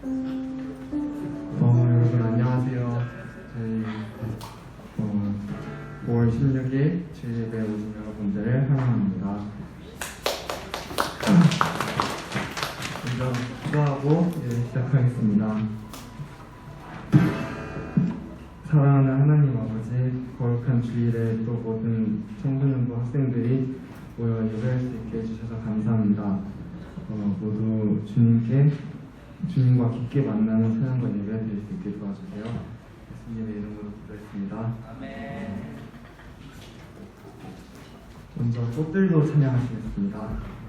여러분 안녕하세요. 저희 5월 16일 주일예배 오신 여러분들을 환영합니다. 먼저 기도하고 시작하겠습니다. 사랑하는 하나님 아버지, 거룩한 주일에 또 모든 청소년부 학생들이 모여 예배할 수 있게 해주셔서 감사합니다. 모두 주님과 깊게 만나는 찬양과 예배 드릴 수 있게 도와주세요. 예수님의 이름으로 기도했습니다. 아멘. 먼저 꽃들도 찬양하시겠습니다.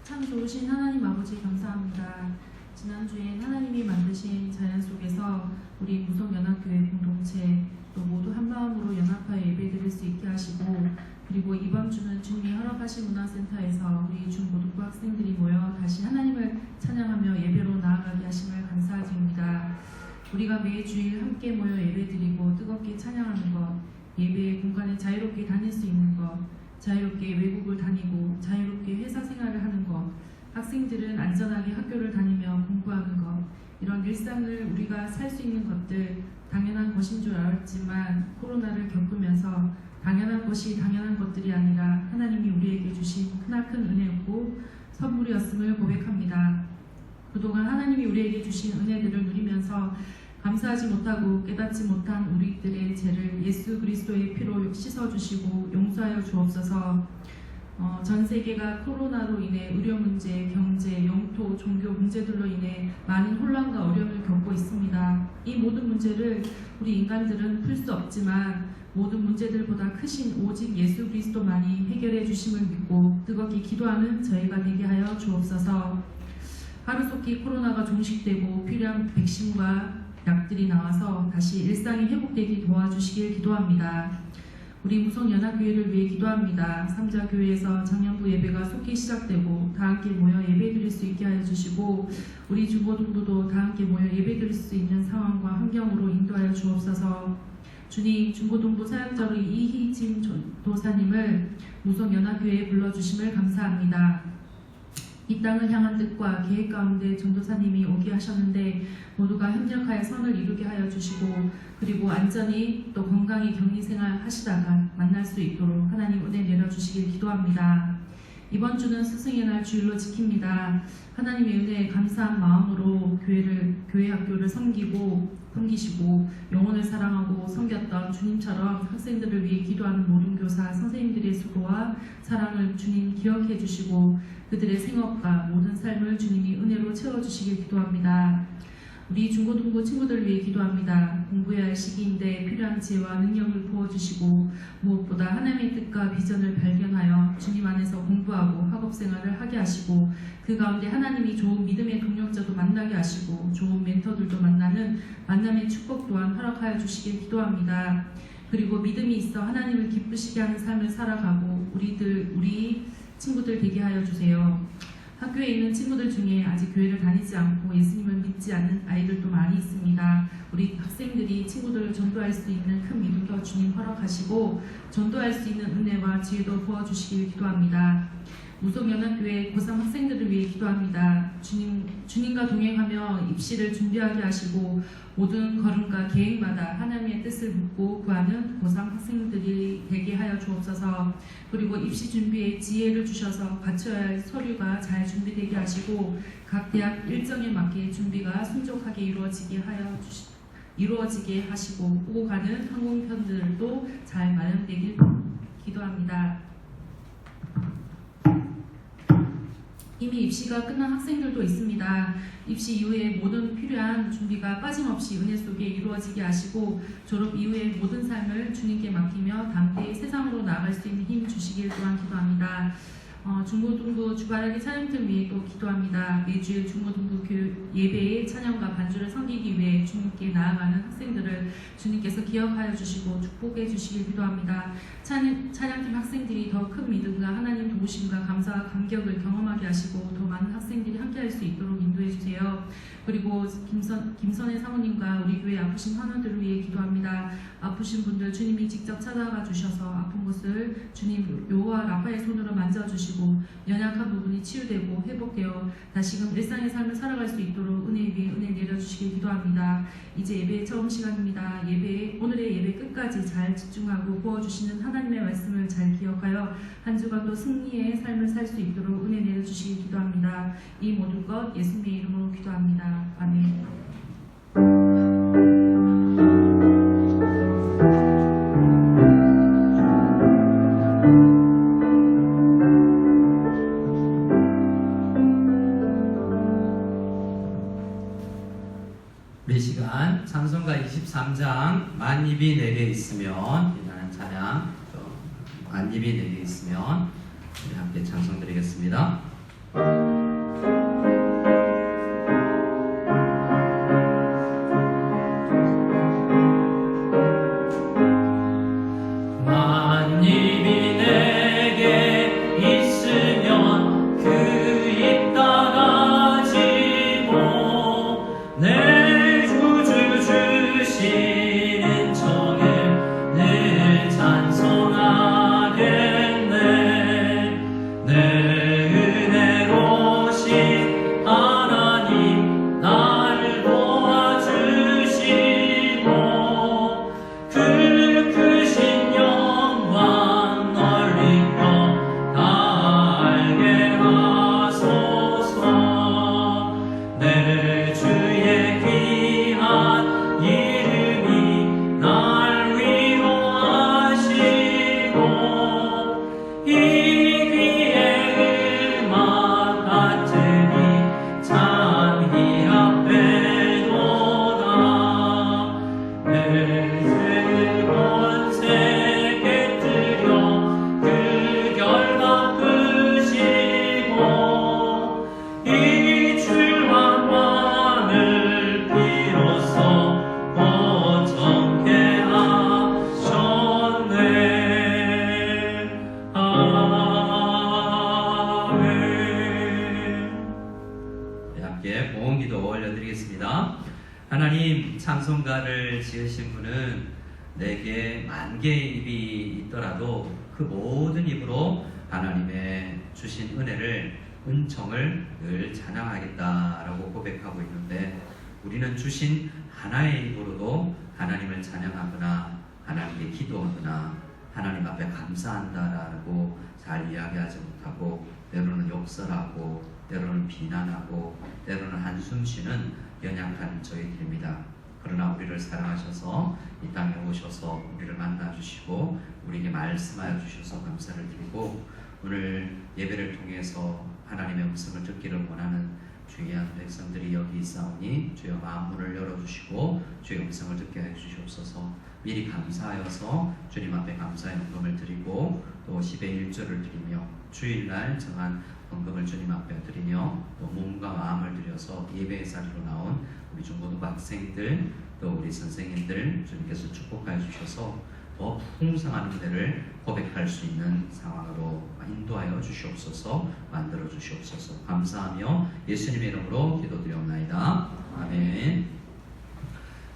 참 좋으신 하나님 아버지 감사합니다. 지난주엔 하나님이 만드신 자연 속에서 우리 무성연합교회 공동체 또 모두 한마음으로 연합하여 예배드릴 수 있게 하시고, 그리고 이번 주는 주님이 허락하신 문화센터에서 우리 중고등부 학생들이 모여 다시 하나님을 찬양하며 예배로 나아가게 하심을 감사드립니다. 우리가 매주일 함께 모여 예배드리고 뜨겁게 찬양하는 것, 예배의 공간에 자유롭게 다닐 수 있는 것, 자유롭게 외국을 다니고 자유롭게 회사 생활을 하는 것, 학생들은 안전하게 학교를 다니며 공부하는 것, 이런 일상을 우리가 살 수 있는 것들 당연한 것인 줄 알았지만 코로나를 겪으면서 당연한 것이 당연한 것들이 아니라 하나님이 우리에게 주신 크나큰 은혜였고 선물이었음을 고백합니다. 그동안 하나님이 우리에게 주신 은혜들을 누리면서 감사하지 못하고 깨닫지 못한 우리들의 죄를 예수 그리스도의 피로 씻어주시고 용서하여 주옵소서. 전 세계가 코로나로 인해 의료 문제, 경제, 영토, 종교 문제들로 인해 많은 혼란과 어려움을 겪고 있습니다. 이 모든 문제를 우리 인간들은 풀 수 없지만 모든 문제들보다 크신 오직 예수 그리스도만이 해결해 주심을 믿고 뜨겁게 기도하는 저희가 되게 하여 주옵소서. 하루속히 코로나가 종식되고 필요한 백신과 약들이 나와서 다시 일상이 회복되기 도와주시길 기도합니다. 우리 무성연합교회를 위해 기도합니다. 삼자교회에서 작년부 예배가 속히 시작되고 다 함께 모여 예배드릴 수 있게 하여 주시고, 우리 중고등부도 다 함께 모여 예배드릴 수 있는 상황과 환경으로 인도하여 주옵소서. 주님, 중고등부 사역자로 이희진 도사님을 무성연합교회에 불러주심을 감사합니다. 이 땅을 향한 뜻과 계획 가운데 전도사님이 오게 하셨는데 모두가 협력하여 선을 이루게 하여 주시고, 그리고 안전히 또 건강히 격리생활 하시다가 만날 수 있도록 하나님 은혜 내려주시길 기도합니다. 이번 주는 스승의 날 주일로 지킵니다. 하나님의 은혜에 감사한 마음으로 교회 학교를 섬기시고 영혼을 사랑하고 섬겼던 주님처럼 학생들을 위해 기도하는 모든 교사 선생님들의 수고와 사랑을 주님 기억해 주시고 그들의 생업과 모든 삶을 주님이 은혜로 채워주시길 기도합니다. 우리 중고등부 친구들 위해 기도합니다. 공부해야 할 시기인데 필요한 지혜와 능력을 부어주시고 무엇보다 하나님의 뜻과 비전을 발견하여 주님 안에서 공부하고 학업생활을 하게 하시고 그 가운데 하나님이 좋은 믿음의 동력자도 만나게 하시고 좋은 멘토들도 만나는 만남의 축복 또한 허락하여 주시길 기도합니다. 그리고 믿음이 있어 하나님을 기쁘시게 하는 삶을 살아가고 우리 친구들 되게 하여 주세요. 학교에 있는 친구들 중에 아직 교회를 다니지 않고 예수님을 믿지 않는 아이들도 많이 있습니다. 우리 학생들이 친구들을 전도할 수 있는 큰 믿음도 주님 허락하시고 전도할 수 있는 은혜와 지혜도 부어주시길 기도합니다. 무속연합교회 고3 학생들을 위해 기도합니다. 주님과 동행하며 입시를 준비하게 하시고 모든 걸음과 계획마다 하나님의 뜻을 묻고 구하는 고3 학생들이 되게 하여 주옵소서. 그리고 입시 준비에 지혜를 주셔서 갖춰야 할 서류가 잘 준비되게 하시고 각 대학 일정에 맞게 준비가 순조하게 이루어지게 하시고 오고 가는 항공편들도 잘 마련되길 기도합니다. 이미 입시가 끝난 학생들도 있습니다. 입시 이후에 모든 필요한 준비가 빠짐없이 은혜 속에 이루어지게 하시고 졸업 이후에 모든 삶을 주님께 맡기며 담대히 세상으로 나아갈 수 있는 힘 주시길 또한 기도합니다. 중고등부 주말학기 찬양팀 위해 또 기도합니다. 매주일 중고등부 예배의 찬양과 반주를 섬기기 위해 주님께 나아가는 학생들을 주님께서 기억하여 주시고 축복해 주시길 기도합니다. 찬양팀 학생들이 더 큰 믿음과 하나님 도우심과 감사와 감격을 경험하게 하시고 더 많은 학생들이 함께할 수 있도록 인도해 주세요. 그리고 김선혜 사모님과 우리 교회 아프신 환우들을 위해 기도합니다. 아프신 분들 주님이 직접 찾아가 주셔서 아픈 곳을 주님 요와 라파의 손으로 만져주시고 연약한 부분이 치유되고 회복되어 다시금 일상의 삶을 살아갈 수 있도록 은혜 위에 은혜 내려주시길 기도합니다. 이제 예배의 처음 시간입니다. 오늘의 예배 끝까지 잘 집중하고 부어주시는 하나님의 말씀을 잘 기억하여 한 주간도 승리의 삶을 살 수 있도록 은혜 내려주시길 기도합니다. 이 모든 것 예수님의 이름으로 기도합니다. 아멘. 우리 시간 찬송가 23장 만입이 내게 있으면 이라는 찬양 만입이 내게 있으면 우리 함께 찬송 드리겠습니다. 만입이 내게 있으면 그 입 따라지 못 주시는 정을 늘 찬송하겠네. 내 은혜로우신 하나님 나를 도와주시고 그 크신 영광 널리 다 알게 하소서. 내 주의 귀한 이름이 날 위로하시고 이 귀의 음악 같으니 참 희락되도다. 내 즐거운 세계 들여 그 결 갚으시고 이 출환만을 비로소 고정케 하셨네. 아멘. 네, 함께 보험기도 올려드리겠습니다. 하나님, 찬송가를 지으신 분은 내게 만 개의 입이 있더라도 그 모든 입으로 하나님의 주신 은총을 늘 찬양하겠다라고 고백하고 있는데, 우리는 주신 하나의 입으로도 하나님을 찬양하거나 하나님께 기도하거나 하나님 앞에 감사한다라고 잘 이야기하지 못하고 때로는 욕설하고 때로는 비난하고 때로는 한숨 쉬는 연약한 저희들입니다. 그러나 우리를 사랑하셔서 이 땅에 오셔서 우리를 만나주시고 우리에게 말씀하여 주셔서 감사를 드리고, 오늘 예배를 통해서 하나님의 음성을 듣기를 원하는 주의한 백성들이 여기 있사오니 주여 마음문을 열어주시고 주의 음성을 듣게 해주시옵소서. 미리 감사하여서 주님 앞에 감사의 헌금을 드리고 또 10의 1조를 드리며 주일날 정한 헌금을 주님 앞에 드리며 또 몸과 마음을 들여서 예배의 자리로 나온 우리 중고등부 학생들 또 우리 선생님들 주님께서 축복하여 주셔서 더 풍성한 은혜를 고백할 수 있는 상황으로 인도하여 주시옵소서, 만들어 주시옵소서. 감사하며 예수님의 이름으로 기도드리옵나이다. 아멘.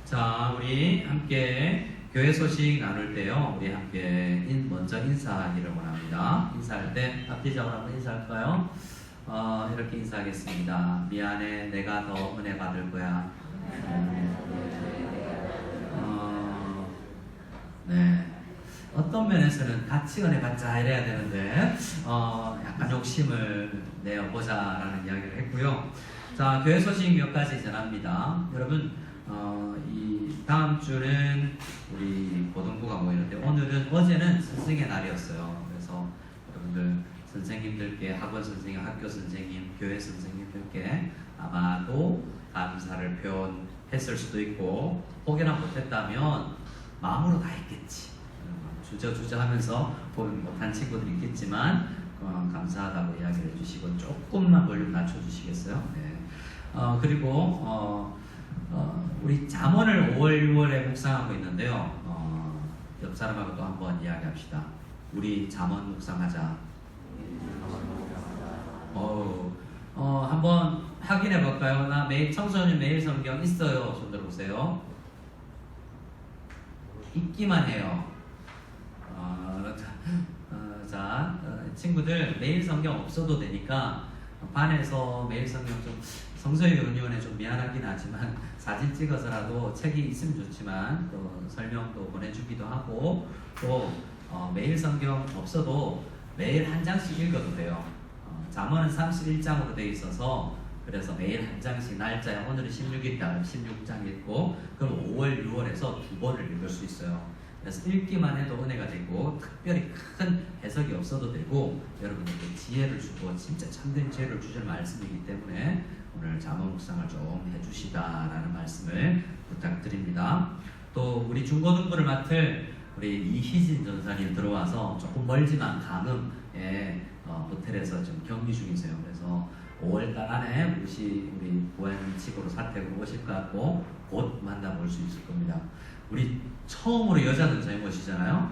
자, 우리 함께 교회 소식 나눌 때요, 우리 함께 먼저 인사하기를 원합니다. 인사할 때 앞뒤적으로 한번 인사할까요? 이렇게 인사하겠습니다. 미안해, 내가 더 은혜 받을 거야. 네. 어떤 면에서는 같이 은혜 받자 이래야 되는데 약간 욕심을 내어보자라는 이야기를 했고요. 자, 교회 소식 몇 가지 전합니다. 여러분, 이 다음 주는 우리 고등부가 모이는데 어제는 스승의 날이었어요. 그래서 여러분들 선생님들께, 학원 선생님, 학교 선생님, 교회 선생님들께 아마도 감사를 표현했을 수도 있고, 혹여나 못했다면 마음으로 다 했겠지. 주저주저 하면서 보면 못한 친구들이 있겠지만 감사하다고 이야기를 해주시고 조금만 볼륨 낮춰주시겠어요? 네. 그리고 우리 잠언을 5월, 6월에 묵상하고 있는데요. 옆 사람하고 또 한번 이야기합시다. 우리 잠언 묵상하자. 한번 확인해 볼까요? 나 매일 청소년 매일 성경 있어요. 손 들어보세요. 있기만 해요. 친구들 매일 성경 없어도 되니까 반에서 매일 성경 좀 성서의 연구원에 좀 미안하긴 하지만 사진 찍어서라도 책이 있으면 좋지만 또 설명도 보내주기도 하고 또 매일 성경 없어도 매일 한 장씩 읽어도 돼요. 잠언은 31장으로 되어 있어서 그래서 매일 한 장씩 날짜에 오늘은 16일이다 16장 읽고 그럼 5월, 6월에서 2번을 읽을 수 있어요. 그래서 읽기만 해도 은혜가 되고 특별히 큰 해석이 없어도 되고 여러분들께 지혜를 주고 진짜 참된 지혜를 주실 말씀이기 때문에 오늘 잠언 묵상을 좀 해주시다라는 말씀을 부탁드립니다. 또 우리 중고등부를 맡을 우리 이희진 전사님 들어와서 조금 멀지만 강음에 호텔에서 좀 격리 중이세요. 그래서 5월달 안에 우리 부안칙으로 사택으로 오실 것 같고 곧 만나볼 수 있을 겁니다. 우리 처음으로 여자 전사님 오시잖아요.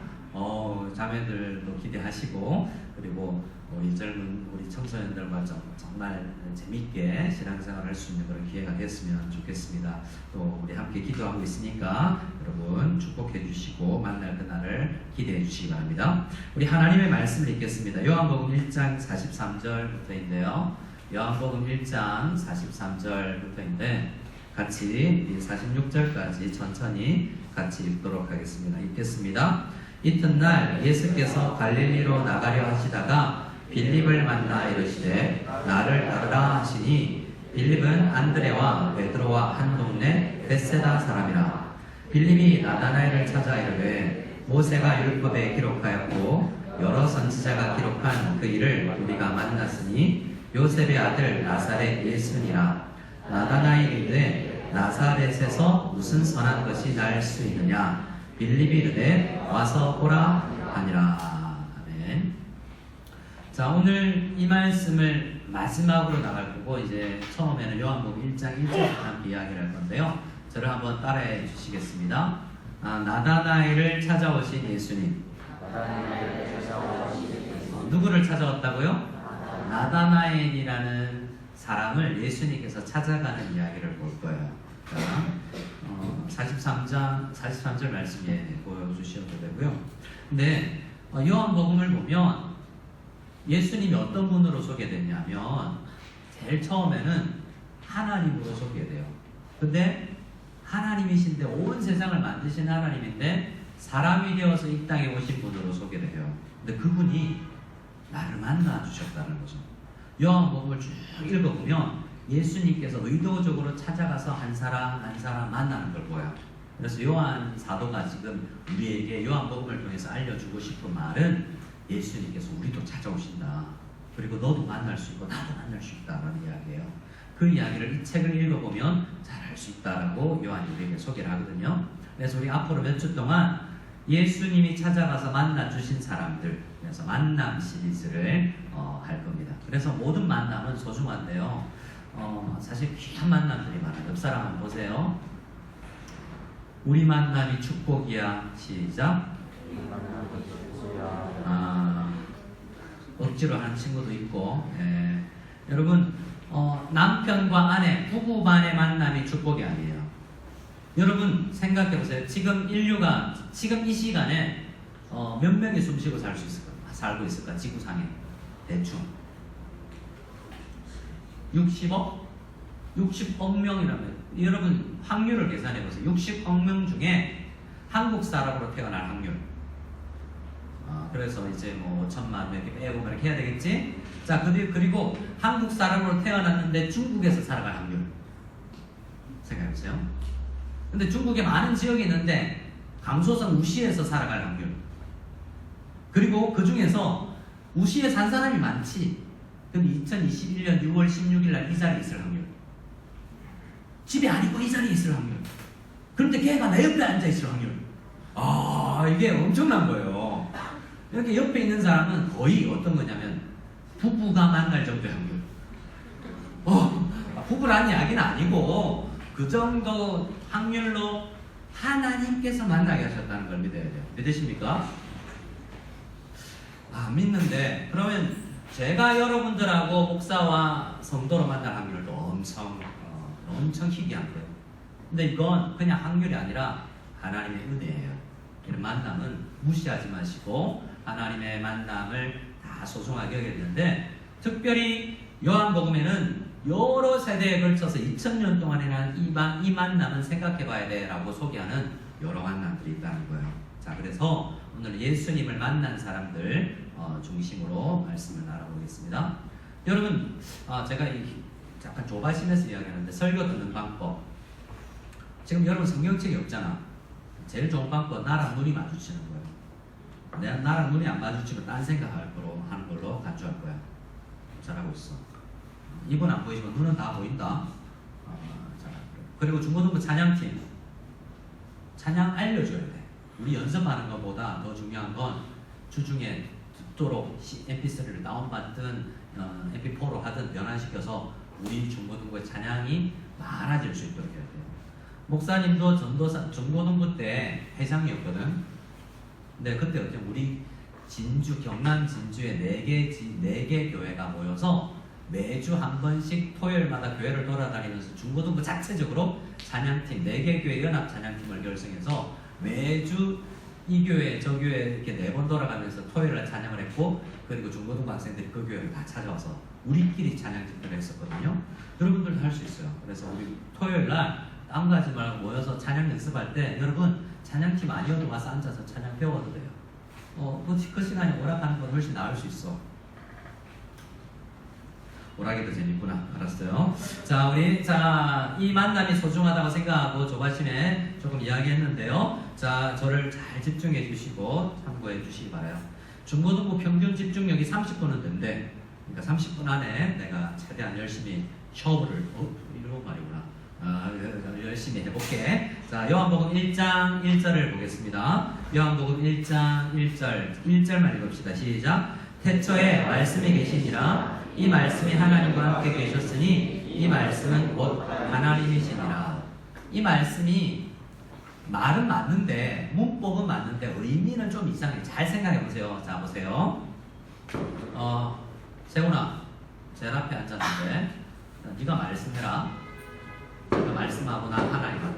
자매들도 기대하시고 그리고 우리 젊은 우리 청소년들과 정말 재밌게 신앙생활을 할 수 있는 그런 기회가 됐으면 좋겠습니다. 또 우리 함께 기도하고 있으니까 여러분 축복해 주시고 만날 그날을 기대해 주시기 바랍니다. 우리 하나님의 말씀을 읽겠습니다. 요한복음 1장 43절부터인데요. 요한복음 1장 43절부터인데 같이 46절까지 천천히 같이 읽도록 하겠습니다. 읽겠습니다. 이튿날 예수께서 갈릴리로 나가려 하시다가 빌립을 만나 이르시되 나를 따르라 하시니 빌립은 안드레와 베드로와 한 동네 벳세다 사람이라. 빌립이 나다나엘을 찾아 이르되 모세가 율법에 기록하였고 여러 선지자가 기록한 그 일을 우리가 만났으니 요셉의 아들 나사렛 예수니라. 나다나엘이 이르되 나사렛에서 무슨 선한 것이 날 수 있느냐. 빌립이 이르되 와서 보라 하니라. 아멘. 자, 오늘 이 말씀을 마지막으로 나갈 거고 이제 처음에는 요한복음 1장 1절부터 함께 이야기를 할 건데요. 저를 한번 따라해 주시겠습니다. 나다나엘을 찾아오신 예수님. 누구를 찾아왔다고요? 나다나엘이라는 사람을 예수님께서 찾아가는 이야기를 볼 거예요. 43절 말씀에 보여주셔도 되고요. 근데 요한복음을 보면 예수님이 어떤 분으로 소개됐냐면 제일 처음에는 하나님으로 소개돼요. 근데 하나님이신데 온 세상을 만드신 하나님인데 사람이 되어서 이 땅에 오신 분으로 소개돼요. 근데 그분이 나를 만나 주셨다는 거죠. 요한복음을 쭉 읽어보면 예수님께서 의도적으로 찾아가서 한 사람 한 사람 만나는 걸 보여요. 그래서 요한 사도가 지금 우리에게 요한복음을 통해서 알려주고 싶은 말은 예수님께서 우리도 찾아오신다. 그리고 너도 만날 수 있고 나도 만날 수 있다라는 이야기예요. 그 이야기를 이 책을 읽어보면 잘 알 수 있다라고 요한이 우리에게 소개를 하거든요. 그래서 우리 앞으로 몇 주 동안 예수님이 찾아가서 만나 주신 사람들, 그래서 만남 시리즈를 할 겁니다. 그래서 모든 만남은 소중한데요. 사실 귀한 만남들이 많아요. 옆 사람 한번 보세요. 우리 만남이 축복이야. 시작. 억지로 하는 친구도 있고, 예. 여러분, 남편과 아내, 부부 간의 만남이 축복이 아니에요. 여러분 생각해 보세요. 지금 인류가 지금 이 시간에 몇 명이 숨쉬고 살고 있을까? 지구상에 대충 60억? 60억 명이라면 여러분 확률을 계산해 보세요. 60억 명 중에 한국 사람으로 태어날 확률. 그래서 이제 뭐 5천만 이렇게 빼고 이렇게 해야 되겠지? 자, 그리고 한국 사람으로 태어났는데 중국에서 살아갈 확률. 생각해 보세요. 근데 중국에 많은 지역이 있는데 강소성 우시에서 살아갈 확률. 그리고 그 중에서 우시에 산 사람이 많지. 그럼 2021년 6월 16일 날 이 자리에 있을 확률. 집이 아니고 이 자리에 있을 확률. 그런데 걔가 내 옆에 앉아 있을 확률. 이게 엄청난 거예요. 이렇게 옆에 있는 사람은 거의 어떤 거냐면 부부가 만날 정도의 확률. 부부란 이야기는 아니고 그 정도 확률로 하나님께서 만나게 하셨다는 걸 믿어야 돼요. 믿으십니까? 믿는데 그러면 제가 여러분들하고 목사와 성도로 만날 확률도 엄청 희귀한 거예요. 근데 이건 그냥 확률이 아니라 하나님의 은혜예요. 이런 만남은 무시하지 마시고 하나님의 만남을 다 소중하게 여겨야 되는데 특별히 요한복음에는 여러 세대에 걸쳐서 2000년 동안에 난 이 만남은 생각해 봐야 돼 라고 소개하는 여러 만남들이 있다는 거예요. 자, 그래서 오늘 예수님을 만난 사람들 중심으로 말씀을 알아보겠습니다. 여러분, 제가 약간 조바심에서 이야기하는데 설교 듣는 방법. 지금 여러분 성경책이 없잖아. 제일 좋은 방법 나랑 눈이 마주치는 거예요. 나랑 눈이 안 마주치면 딴 생각할 거로 하는 걸로 간주할 거야. 잘하고 있어. 입은 안 보이지만 눈은 다 보인다. 그리고 중고등부 찬양팀. 찬양 알려줘야 돼. 우리 연습하는 것보다 더 중요한 건 주중에 듣도록 mp3를 다운받든 mp4로 하든 변환시켜서 우리 중고등부의 찬양이 많아질 수 있도록 해야 돼요. 목사님도 중고등부 때 회장이었거든. 근데 그때 어때 우리 경남 진주에 4개 교회가 모여서 매주 한 번씩 토요일마다 교회를 돌아다니면서 중고등부 자체적으로 찬양팀 4개 교회 연합 찬양팀을 결성해서 매주 이 교회 저 교회 이렇게 4번 돌아가면서 토요일날 찬양을 했고 그리고 중고등부 학생들이 그 교회를 다 찾아와서 우리끼리 찬양팀을 했었거든요. 여러분들도 할 수 있어요. 그래서 우리 토요일날 딴 거 하지 말고 모여서 찬양 연습할 때 여러분 찬양팀 아니어도 와서 앉아서 찬양 배워도 돼요. 그 시간이 오락하는 건 훨씬 나을 수 있어. 오락이 더 재밌구나. 알았어요. 자, 이 만남이 소중하다고 생각하고 조바심에 조금 이야기했는데요. 자, 저를 잘 집중해 주시고 참고해 주시기 바라요. 중고등부 평균 집중력이 30분은 된대. 그러니까 30분 안에 내가 최대한 열심히 셔브를 이런 말이구나. 열심히 해볼게. 자, 요한복음 1장 1절을 보겠습니다. 요한복음 1장 1절만 읽읍시다. 시작. 태초에 말씀이 계시니라. 이 말씀이 하나님과 함께 계셨으니 이 말씀은 곧 하나님이시니라. 이 말씀이 말은 맞는데 문법은 맞는데 의미는 좀 이상해. 잘 생각해 보세요. 자, 보세요. 세훈아, 제 앞에 앉았는데 네가 말씀해라. 네가 말씀하고 나 하나님아.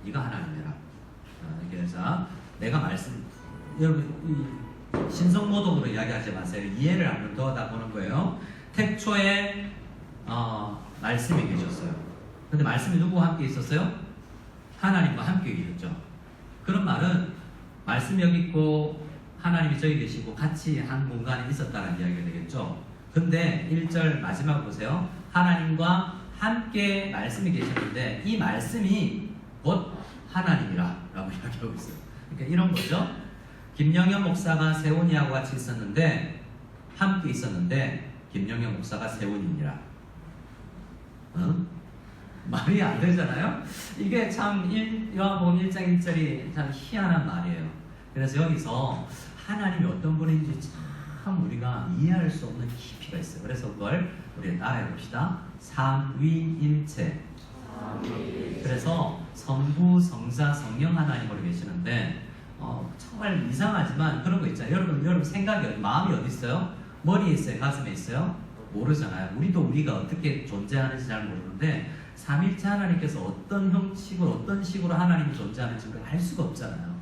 네가 하나님이라. 그래서 내가 말씀. 여러분 신성모독으로 이야기하지 마세요. 이해를 한번 더 다 보는 거예요. 태초에 말씀이 계셨어요. 근데 말씀이 누구와 함께 있었어요? 하나님과 함께 계셨죠. 그런 말은 말씀이 여기 있고 하나님이 저기 계시고 같이 한 공간에 있었다는 이야기가 되겠죠. 근데 1절 마지막 보세요. 하나님과 함께 말씀이 계셨는데 이 말씀이 곧 하나님이라 라고 이야기하고 있어요. 그러니까 이런 거죠. 김영현 목사가 세훈이하고 같이 있었는데 함께 있었는데 김영현 목사가 세훈이니라. 말이 안 되잖아요. 이게 참 요한복음 1장 1절이 참 희한한 말이에요. 그래서 여기서 하나님이 어떤 분인지 참 우리가 이해할 수 없는 깊이가 있어요. 그래서 그걸 우리 따라해 봅시다. 삼위일체. 그래서 성부, 성자, 성령 하나님으로 계시는데 정말 이상하지만 그런 거 있잖아요. 여러분 생각이 마음이 어디 있어요? 머리에 있어요? 가슴에 있어요? 모르잖아요. 우리도 우리가 어떻게 존재하는지 잘 모르는데 삼일체 하나님께서 어떤 형식으로 어떤 식으로 하나님이 존재하는지 우리가 알 수가 없잖아요.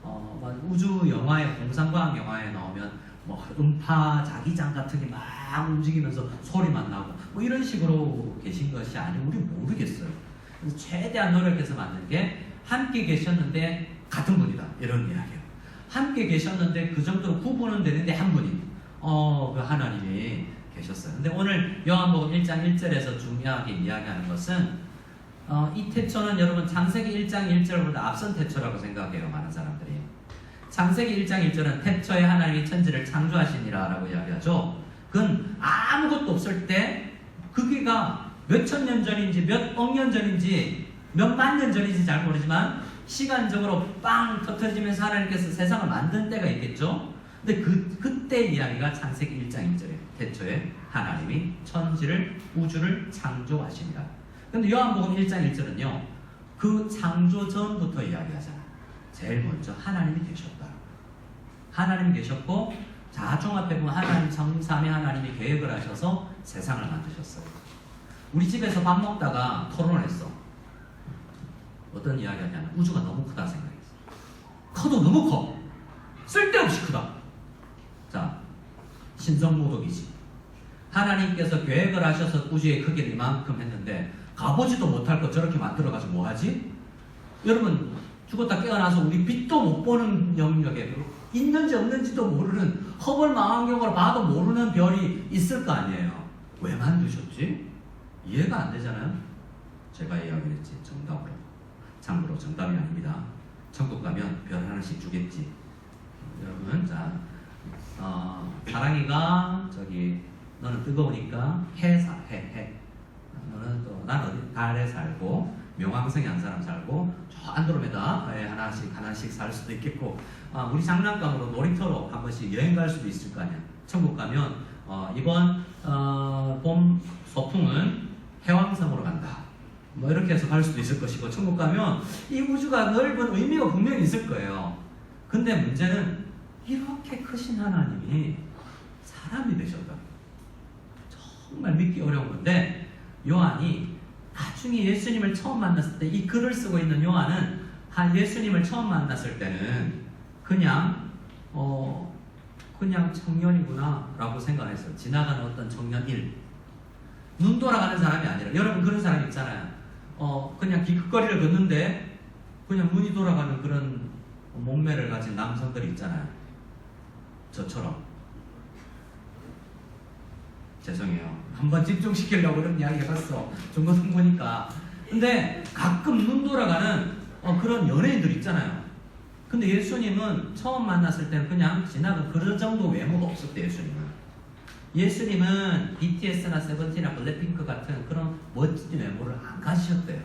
막 우주 영화에 공상과학 영화에 나오면 뭐 음파 자기장 같은 게 막 움직이면서 소리만 나고 뭐 이런 식으로 계신 것이 아니고 우리 모르겠어요. 그래서 최대한 노력해서 만든 게 함께 계셨는데 같은 분이다 이런 이야기예요. 함께 계셨는데 그 정도로 구분은 되는데 한 분이 그 하나님이 계셨어요. 근데 오늘 요한복음 1장 1절에서 중요하게 이야기하는 것은 이 태초는 여러분 창세기 1장 1절보다 앞선 태초라고 생각해요. 많은 사람들이. 창세기 1장 1절은 태초에 하나님이 천지를 창조하시니라 라고 이야기하죠. 그건 아무것도 없을 때 그게가 몇천 년 전인지 몇 억 년 전인지 몇 만 년 전인지 잘 모르지만 시간적으로 빵 터트리면서 하나님께서 세상을 만든 때가 있겠죠. 근데 그때 이야기가 창세기 1장 1절이에요. 태초에 하나님이 천지를 우주를 창조하시니라. 근데 요한복음 1장 1절은요. 그 창조 전부터 이야기하잖아요. 제일 먼저 하나님이 계셨다. 하나님이 계셨고 자종합해 보면 하나님 성삼위 하나님이 계획을 하셔서 세상을 만드셨어요. 우리 집에서 밥 먹다가 토론을 했어. 어떤 이야기 하냐면 우주가 너무 크다 생각했어. 커도 너무 커. 쓸데없이 크다. 자, 신성모독이지. 하나님께서 계획을 하셔서 우주의 크기를 이만큼 했는데 가보지도 못할 거 저렇게 만들어가지고 뭐하지? 여러분 죽었다 깨어나서 우리 빛도 못 보는 영역에 있는지 없는지도 모르는 허블 망원경으로 봐도 모르는 별이 있을 거 아니에요. 왜 만드셨지? 이해가 안 되잖아요. 제가 이야기를 했지. 정답으로. 참고로 정답이 아닙니다. 천국 가면 별 하나씩 주겠지. 여러분 자 사랑이가 저기 너는 뜨거우니까 해. 너는 또 난 어디 달에 살고 명왕성에 한 사람 살고 저 안드로메다에 하나씩 살 수도 있겠고 우리 장난감으로 놀이터로 한 번씩 여행 갈 수도 있을 거 아니야. 천국 가면 이번 봄 소풍은 해왕성으로 간다. 뭐 이렇게 해서 갈 수도 있을 것이고 천국 가면 이 우주가 넓은 의미가 분명히 있을 거예요. 근데 문제는 이렇게 크신 하나님이 사람이 되셨다. 정말 믿기 어려운 건데 요한이 나중에 예수님을 처음 만났을 때 이 글을 쓰고 있는 요한은 예수님을 처음 만났을 때는 그냥 청년이구나 라고 생각했어요. 지나가는 어떤 청년 눈 돌아가는 사람이 아니라 여러분 그런 사람 있잖아요. 그냥 기껏거리를 걷는데 그냥 눈이 돌아가는 그런 몸매를 가진 남성들이 있잖아요. 저처럼. 죄송해요. 한번 집중시키려고 그런 이야기 해봤어. 중고등 보니까. 근데 가끔 눈 돌아가는 그런 연예인들 있잖아요. 근데 예수님은 처음 만났을 때는 그냥 지나가 그런 정도 외모가 없었대. 예수님은 BTS나 세븐틴이나 블랙핑크 같은 그런 멋진 외모를 안 가지셨대요.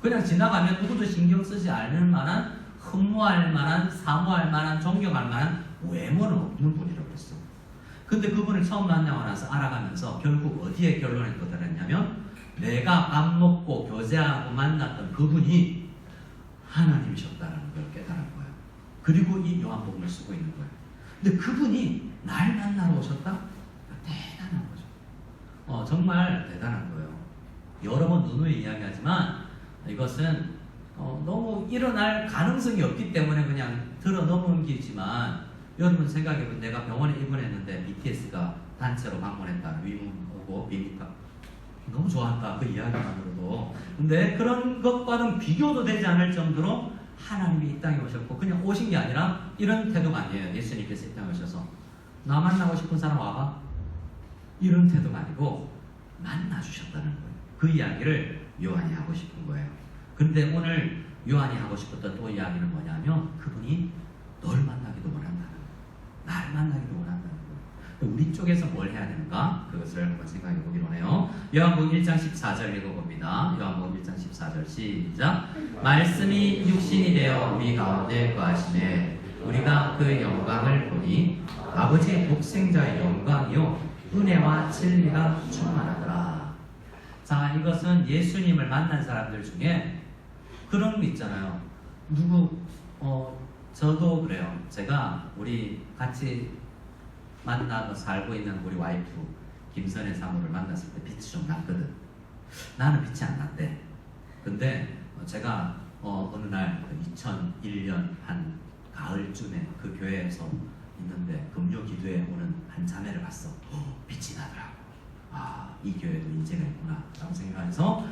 그냥 지나가면 누구도 신경 쓰지 않을 만한 흠모할 만한 사모할 만한 존경할 만한 외모는 없는 분이라고 했어. 근데 그분을 처음 만나고 나서 알아가면서 결국 어디에 결론을 도달했냐면 내가 밥 먹고 교제하고 만났던 그분이 하나님이셨다는 걸 깨달은 거예요. 그리고 이 요한복음을 쓰고 있는 거예요. 근데 그분이 날 만나러 오셨다? 대단한 거죠. 정말 대단한 거예요. 여러 번 누누이 이야기하지만 이것은 너무 일어날 가능성이 없기 때문에 그냥 들어 넘기지만 여러분 생각해보면 내가 병원에 입원했는데 BTS가 단체로 방문했다. 위문 오고 비니까 너무 좋았다. 그 이야기만으로도. 근데 그런 것과는 비교도 되지 않을 정도로 하나님이 이 땅에 오셨고 그냥 오신 게 아니라 이런 태도가 아니에요. 예수님께서 이 땅에 오셔서 나 만나고 싶은 사람 와봐. 이런 태도가 아니고 만나주셨다는 거예요. 그 이야기를 요한이 하고 싶은 거예요. 그런데 오늘 요한이 하고 싶었던 또 이야기는 뭐냐면 그분이 널 만나기도 원한다는 거예요. 날 만나기도 원한다는 거예요. 우리 쪽에서 뭘 해야 되는가? 그것을 한번 생각해 보기로 해요. 요한복음 1장 14절 읽어봅니다. 요한복음 1장 14절 시작. 말씀이 육신이 되어 우리 가운데 거하시매 우리가 그의 영광을 보니 아버지의 독생자의 영광이요 은혜와 진리가 충만하더라. 자, 이것은 예수님을 만난 사람들 중에 그런 거 있잖아요. 누구 저도 그래요. 제가 우리 같이 만나서 살고 있는 우리 와이프 김선혜 사모를 만났을 때 빛이 좀 났거든. 나는 빛이 안 났대. 근데 제가 어느 날 2001년 한 가을쯤에 그 교회에서 있는데 금요 기도에 오는 한 자매를 봤어. 빛이 나더라고. 아, 이 교회도 인재가 있구나 라고 생각해서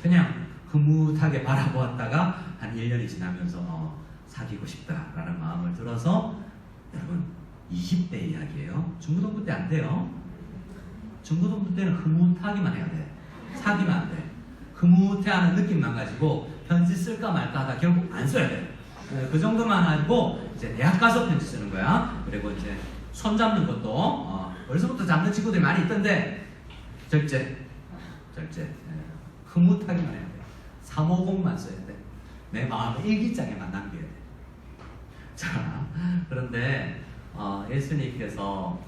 그냥 흐뭇하게 바라보았다가 한 1년이 지나면서 사귀고 싶다라는 마음을 들어서, 여러분 20대 이야기예요. 중고등부 때 안 돼요. 중고등부 때는 흐뭇하기만 해야 돼. 사귀면 안 돼. 흐뭇해하는 느낌만 가지고 편지 쓸까 말까 하다 결국 안 써야 돼. 그 정도만 하고 이제 대학 가서 편지 쓰는 거야. 그리고 이제 손 잡는 것도 벌써부터 잡는 친구들이 많이 있던데 절제. 흐뭇하기만 해야 돼. 350만 써야 돼. 내 마음의 일기장에만 남겨야 돼. 자, 그런데 예수님께서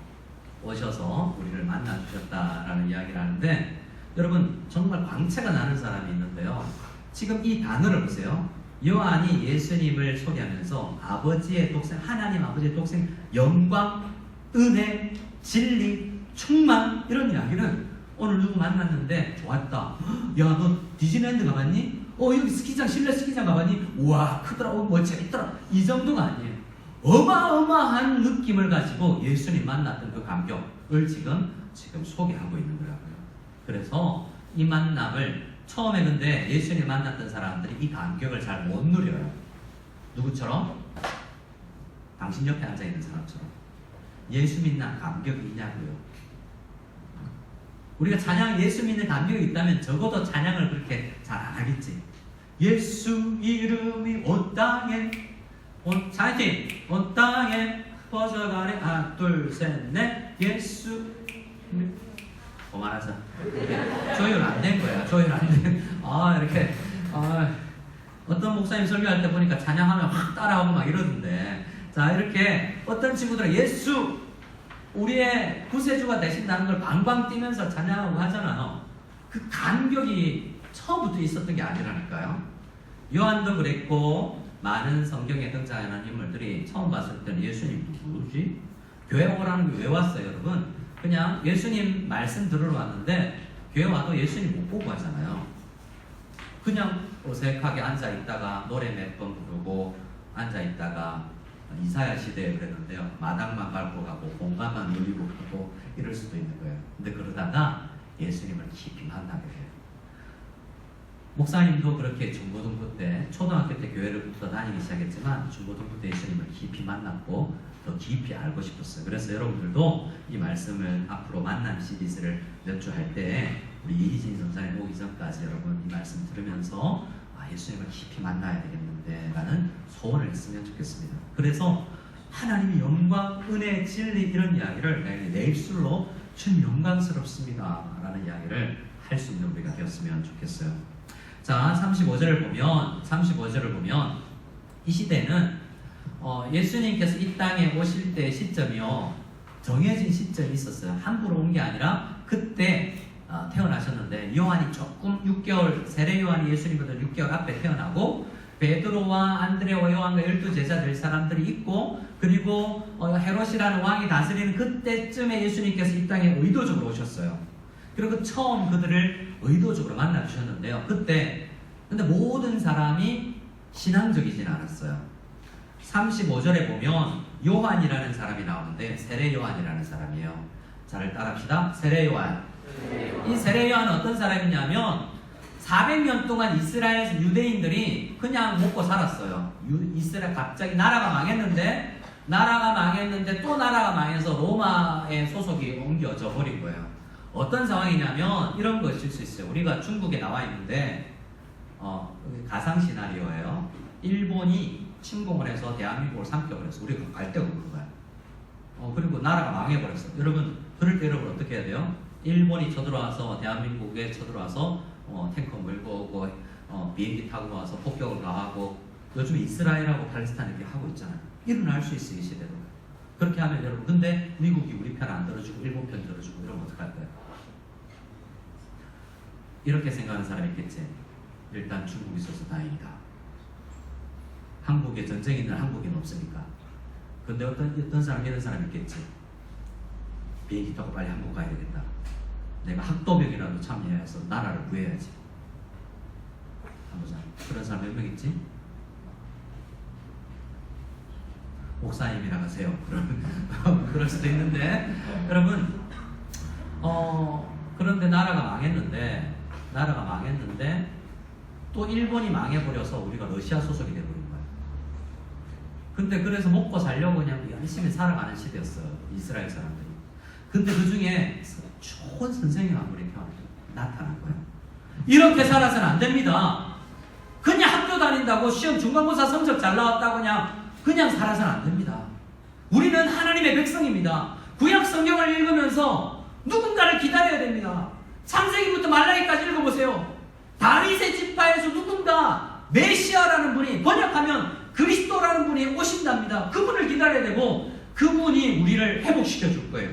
오셔서 우리를 만나 주셨다라는 이야기를 하는데, 여러분 정말 광채가 나는 사람이 있는데요. 지금 이 단어를 보세요. 요한이 예수님을 소개하면서 아버지의 독생, 하나님 아버지의 독생, 영광, 은혜, 진리, 충만, 이런 이야기는 오늘 누구 만났는데 좋았다. 야, 너 디즈니랜드 가봤니? 여기 스키장, 실내 스키장 가봤니? 우와, 크더라. 뭐 재밌더라. 이 정도가 아니에요. 어마어마한 느낌을 가지고 예수님 만났던 그 감격을 지금 소개하고 있는 거라고요. 그래서 이 만남을 처음에, 근데 예수님 만났던 사람들이 이 감격을 잘 못 누려요. 누구처럼? 당신 옆에 앉아있는 사람처럼. 예수 믿는 감격이 있냐고요. 우리가 찬양, 예수 믿는 감격이 있다면 적어도 찬양을 그렇게 잘 안 하겠지. 예수 이름이 온 땅에, 찬양팀, 온 땅에 퍼져가네. 하나 둘 셋 넷. 예수 그만하자. 조율 안 된 거야. 조율 안 된. 이렇게 어떤 목사님 설교할 때 보니까 찬양하면 확 따라하고 막 이러던데. 자, 이렇게 어떤 친구들은 예수 우리의 구세주가 되신다는 걸 방방 뛰면서 찬양하고 하잖아요. 그 감격이 처음부터 있었던 게 아니라니까요. 요한도 그랬고, 많은 성경에 등장하는 인물들이 처음 봤을 때는 예수님 누구지? 교회 오라는 게 왜 왔어요, 여러분? 그냥 예수님 말씀 들으러 왔는데 교회 와도 예수님 못 보고 하잖아요. 그냥 어색하게 앉아있다가 노래 몇 번 부르고 앉아있다가, 이사야 시대에 그랬는데요. 마당만 밟고 가고 공간만 누리고 가고 이럴 수도 있는 거예요. 근데 그러다가 예수님을 깊이 만나게 돼요. 목사님도 그렇게 중고등부 때, 초등학교 때 교회를부터 다니기 시작했지만 중고등부 때 예수님을 깊이 만났고 더 깊이 알고 싶었어요. 그래서 여러분들도 이 말씀을 앞으로 만남 시리즈를 몇 주 할 때 우리 이희진 선사님 오기 전까지 여러분 이 말씀 들으면서 예수님을 깊이 만나야 되겠는데 라는 소원을 했으면 좋겠습니다. 그래서 하나님의 영광, 은혜, 진리 이런 이야기를 내 입술로 주님 영광스럽습니다 라는 이야기를 할 수 있는 우리가 되었으면 좋겠어요. 자, 35절을 보면 이 시대는 예수님께서 이 땅에 오실 때의 시점이요, 정해진 시점이 있었어요. 함부로 온 게 아니라 그때 태어나셨는데, 요한이 조금 6개월, 세례 요한이 예수님보다 6개월 앞에 태어나고, 베드로와 안드레와 요한과 12제자 될 사람들이 있고, 그리고 헤롯이라는 왕이 다스리는 그때쯤에 예수님께서 이 땅에 의도적으로 오셨어요. 그리고 처음 그들을 의도적으로 만나 주셨는데요. 근데 모든 사람이 신앙적이진 않았어요. 35절에 보면 요한이라는 사람이 나오는데, 세례 요한이라는 사람이에요. 잘 따라합시다. 세례 요한. 이 세례 요한은 어떤 사람이냐면 400년 동안 이스라엘 유대인들이 그냥 먹고 살았어요. 이스라엘 갑자기 나라가 망했는데 또 나라가 망해서 로마의 소속이 옮겨져 버린 거예요. 어떤 상황이냐면 이런 것일 수 있어요. 우리가 중국에 나와 있는데 가상 시나리오예요. 일본이 침공을 해서 대한민국을 삼켜버렸어. 우리가 갈 데가 없는 거야. 그리고 나라가 망해버렸어. 여러분, 그럴 때 여러분 어떻게 해야 돼요? 일본이 쳐들어와서 대한민국에 쳐들어와서 탱커 몰고 오고 비행기 타고 와서 폭격을 가하고, 요즘 이스라엘하고 팔레스타인 이렇게 하고 있잖아요. 일어날 수 있어요, 이 시대도. 그렇게 하면 여러분, 근데 미국이 우리 편 안 들어주고 일본 편 들어주고 이러면 어떡할까요? 이렇게 생각하는 사람이 있겠지. 일단 중국이 있어서 다행이다. 한국에 전쟁이 있는 한국에는 없으니까. 근데 어떤 사람 이런 사람 있겠지. 비행기 타고 빨리 한국 가야 되겠다. 내가 학도병이라도 참여해서 나라를 구해야지. 한번 그런 사람 몇 명 있지? 목사님이라 하세요. 그럴 수도 있는데 여러분 그런데 나라가 망했는데 또 일본이 망해버려서 우리가 러시아 소속이 돼버린 거예요. 근데 그래서 먹고 살려고 그냥 열심히 살아가는 시대였어요. 이스라엘 사람들이. 근데 그 중에 좋은 선생님이 아무리 나타난 거예요. 이렇게 살아서는 안 됩니다. 그냥 학교 다닌다고 시험 중간고사 성적 잘 나왔다고 그냥 살아서는 안 됩니다. 우리는 하나님의 백성입니다. 구약 성경을 읽으면서 누군가를 기다려야 됩니다. 창세기부터 말라기까지 읽어보세요. 다윗의 지파에서 누군가 메시아라는 분이, 번역하면 그리스도라는 분이 오신답니다. 그분을 기다려야 되고 그분이 우리를 회복시켜 줄 거예요.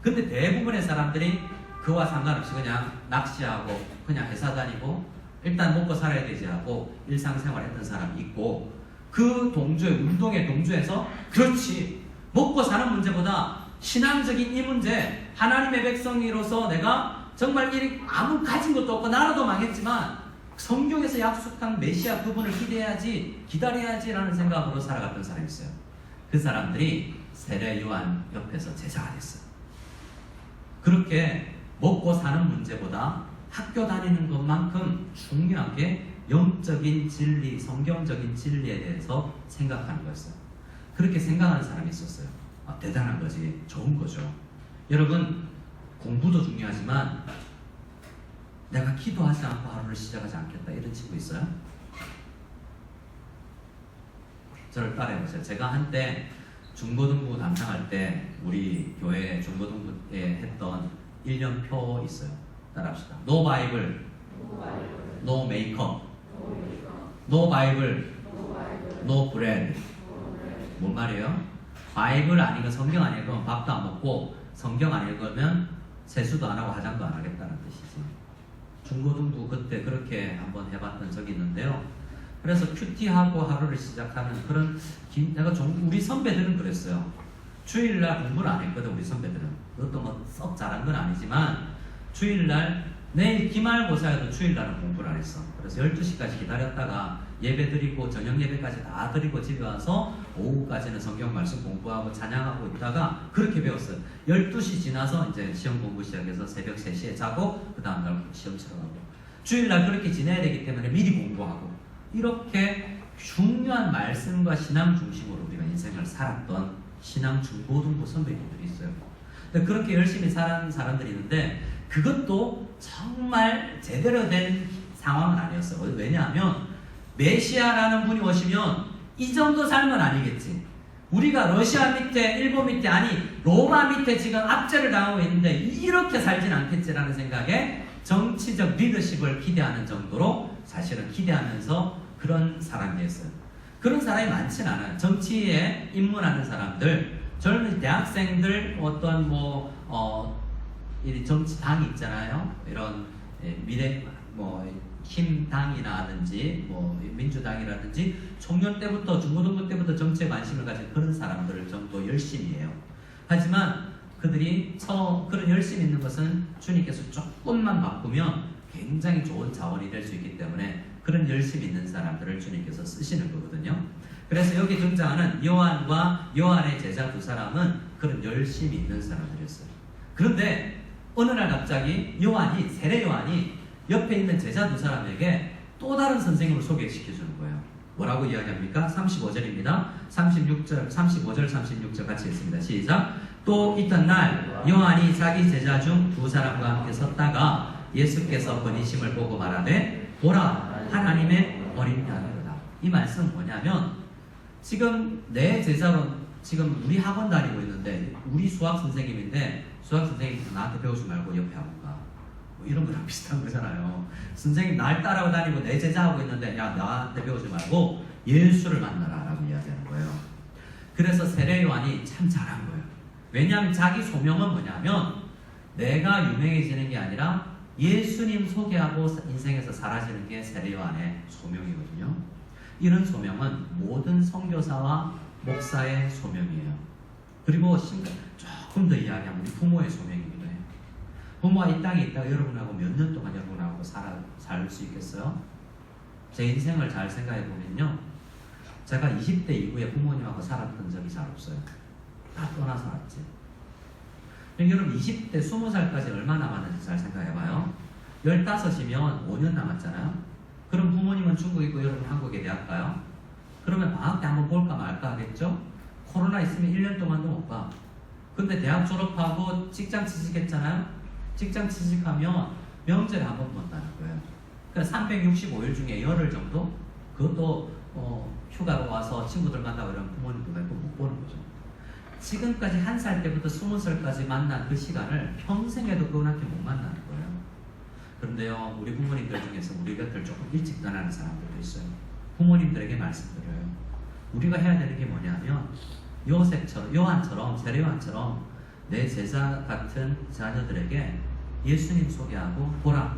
근데 대부분의 사람들이 그와 상관없이 그냥 낚시하고 그냥 회사 다니고 일단 먹고 살아야 되지 하고 일상생활 했던 사람이 있고, 그 동조에, 운동의 동조에서 그렇지, 먹고 사는 문제보다 신앙적인 이 문제, 하나님의 백성으로서 내가 정말 아무 가진 것도 없고 나라도 망했지만 성경에서 약속한 메시아 그분을 기다려야지 라는 생각으로 살아갔던 사람이 있어요. 그 사람들이 세례 요한 옆에서 제자가 됐어요. 그렇게 먹고 사는 문제보다 학교 다니는 것만큼 중요하게 영적인 진리, 성경적인 진리에 대해서 생각하는 거였어요. 그렇게 생각하는 사람이 있었어요. 대단한 거지, 좋은 거죠. 여러분, 공부도 중요하지만 내가 기도하지 않고 하루를 시작하지 않겠다, 이런 친구 있어요? 저를 따라해보세요. 제가 한때 중고등부 담당할 때 우리 교회 중고등부에 했던 1년표 있어요. 따라합시다. No Bible, No Makeup, No Bible, No Bread. 뭔 말이에요? 바이블 안 읽으면, 성경 안 읽으면 밥도 안 먹고, 성경 안 읽으면 세수도 안 하고 화장도 안 하겠다는 뜻이지. 중고등부 그때 그렇게 한번 해봤던 적이 있는데요. 그래서 큐티하고 하루를 시작하는 그런, 우리 선배들은 그랬어요. 주일날 공부를 안 했거든, 우리 선배들은. 그것도 뭐 썩 잘한 건 아니지만, 주일날, 내일 기말고사에도 주일날은 공부를 안 했어. 그래서 12시까지 기다렸다가 예배 드리고, 저녁 예배까지 다 드리고 집에 와서 오후까지는 성경 말씀 공부하고 찬양하고 있다가 그렇게 배웠어요. 12시 지나서 이제 시험 공부 시작해서 새벽 3시에 자고, 그 다음날 시험 치러 가고. 주일날 그렇게 지내야 되기 때문에 미리 공부하고. 이렇게 중요한 말씀과 신앙 중심으로 우리가 인생을 살았던 신앙 중고등부 선배님들이 있어요. 근데 그렇게 열심히 살은 사람들이 있는데, 그것도 정말 제대로 된 상황은 아니었어요. 왜냐하면 메시아라는 분이 오시면 이 정도 삶은 아니겠지. 우리가 러시아 밑에, 일본 밑에, 아니 로마 밑에 지금 압제를 당하고 있는데 이렇게 살진 않겠지라는 생각에 정치적 리더십을 기대하는 정도로 사실은 기대하면서 그런 사람이었어요. 그런 사람이 많진 않아요. 정치에 입문하는 사람들, 젊은 대학생들, 어떤 이 정치당이 있잖아요. 이런 미래 힘당이라든지 민주당이라든지 청년 때부터, 중고등부 때부터 정치에 관심을 가진 그런 사람들 정도 열심히 해요. 하지만 그들이 그런 열심히 있는 것은 주님께서 조금만 바꾸면 굉장히 좋은 자원이 될 수 있기 때문에 그런 열심히 있는 사람들을 주님께서 쓰시는 거거든요. 그래서 여기 등장하는 요한과 요한의 제자 두 사람은 그런 열심히 있는 사람들이었어요. 그런데 어느 날 갑자기 세례 요한이 옆에 있는 제자 두 사람에게 또 다른 선생님을 소개시켜주는 거예요. 뭐라고 이야기합니까? 35절입니다. 35절, 36절 같이 읽습니다. 시작. 또 있던 날 요한이 자기 제자 중 두 사람과 함께 섰다가 예수께서 번이심을 보고 말하되 보라, 하나님의 어린 양이로다. 이 말씀은 뭐냐면, 지금 내 제자로 지금 우리 학원 다니고 있는데, 우리 수학 선생님인데 수학 선생님이 나한테 배우지 말고 옆에 학원 가. 이런 거랑 비슷한 거잖아요. 선생님 날 따라고 다니고 내 제자하고 있는데, 야, 나한테 배우지 말고 예수를 만나라 라고 이야기하는 거예요. 그래서 세례 요한이 참 잘한 거예요. 왜냐하면 자기 소명은 뭐냐면, 내가 유명해지는 게 아니라 예수님 소개하고 인생에서 사라지는 게 세례 요한의 소명이거든요. 이런 소명은 모든 선교사와 목사의 소명이에요. 그리고 조금 더 이야기하면 우리 부모의 소명이기도 해요. 부모가 이 땅에 있다가 여러분하고 몇 년 동안 여러분하고 살 수 있겠어요? 제 인생을 잘 생각해 보면요, 제가 20대 이후에 부모님하고 살았던 적이 잘 없어요. 다 떠나 살았지. 여러분 20대 20살까지 얼마 남았는지 잘 생각해봐요. 15이면 5년 남았잖아요. 그럼 부모님은 중국에 있고 여러분 한국에 대학 가요? 그러면 방학 때 한번 볼까 말까 하겠죠? 코로나 있으면 1년 동안도 못 가. 근데 대학 졸업하고 직장 취직했잖아요? 직장 취직하면 명절에 한 번 본다는 거예요. 그러니까 365일 중에 열흘 정도? 그것도 휴가로 와서 친구들 만나고 이러면 부모님도 못 보는 거죠. 지금까지 1살 때부터 20살까지 만난 그 시간을 평생에도 그분한테 못 만나는 거예요. 그런데요, 우리 부모님들 중에서 우리 곁을 조금 일찍 떠나는 사람들도 있어요. 부모님들에게 말씀드려요. 우리가 해야 되는 게 뭐냐면 요한처럼 세례요한처럼 내 제자 같은 자녀들에게 예수님 소개하고, 보라,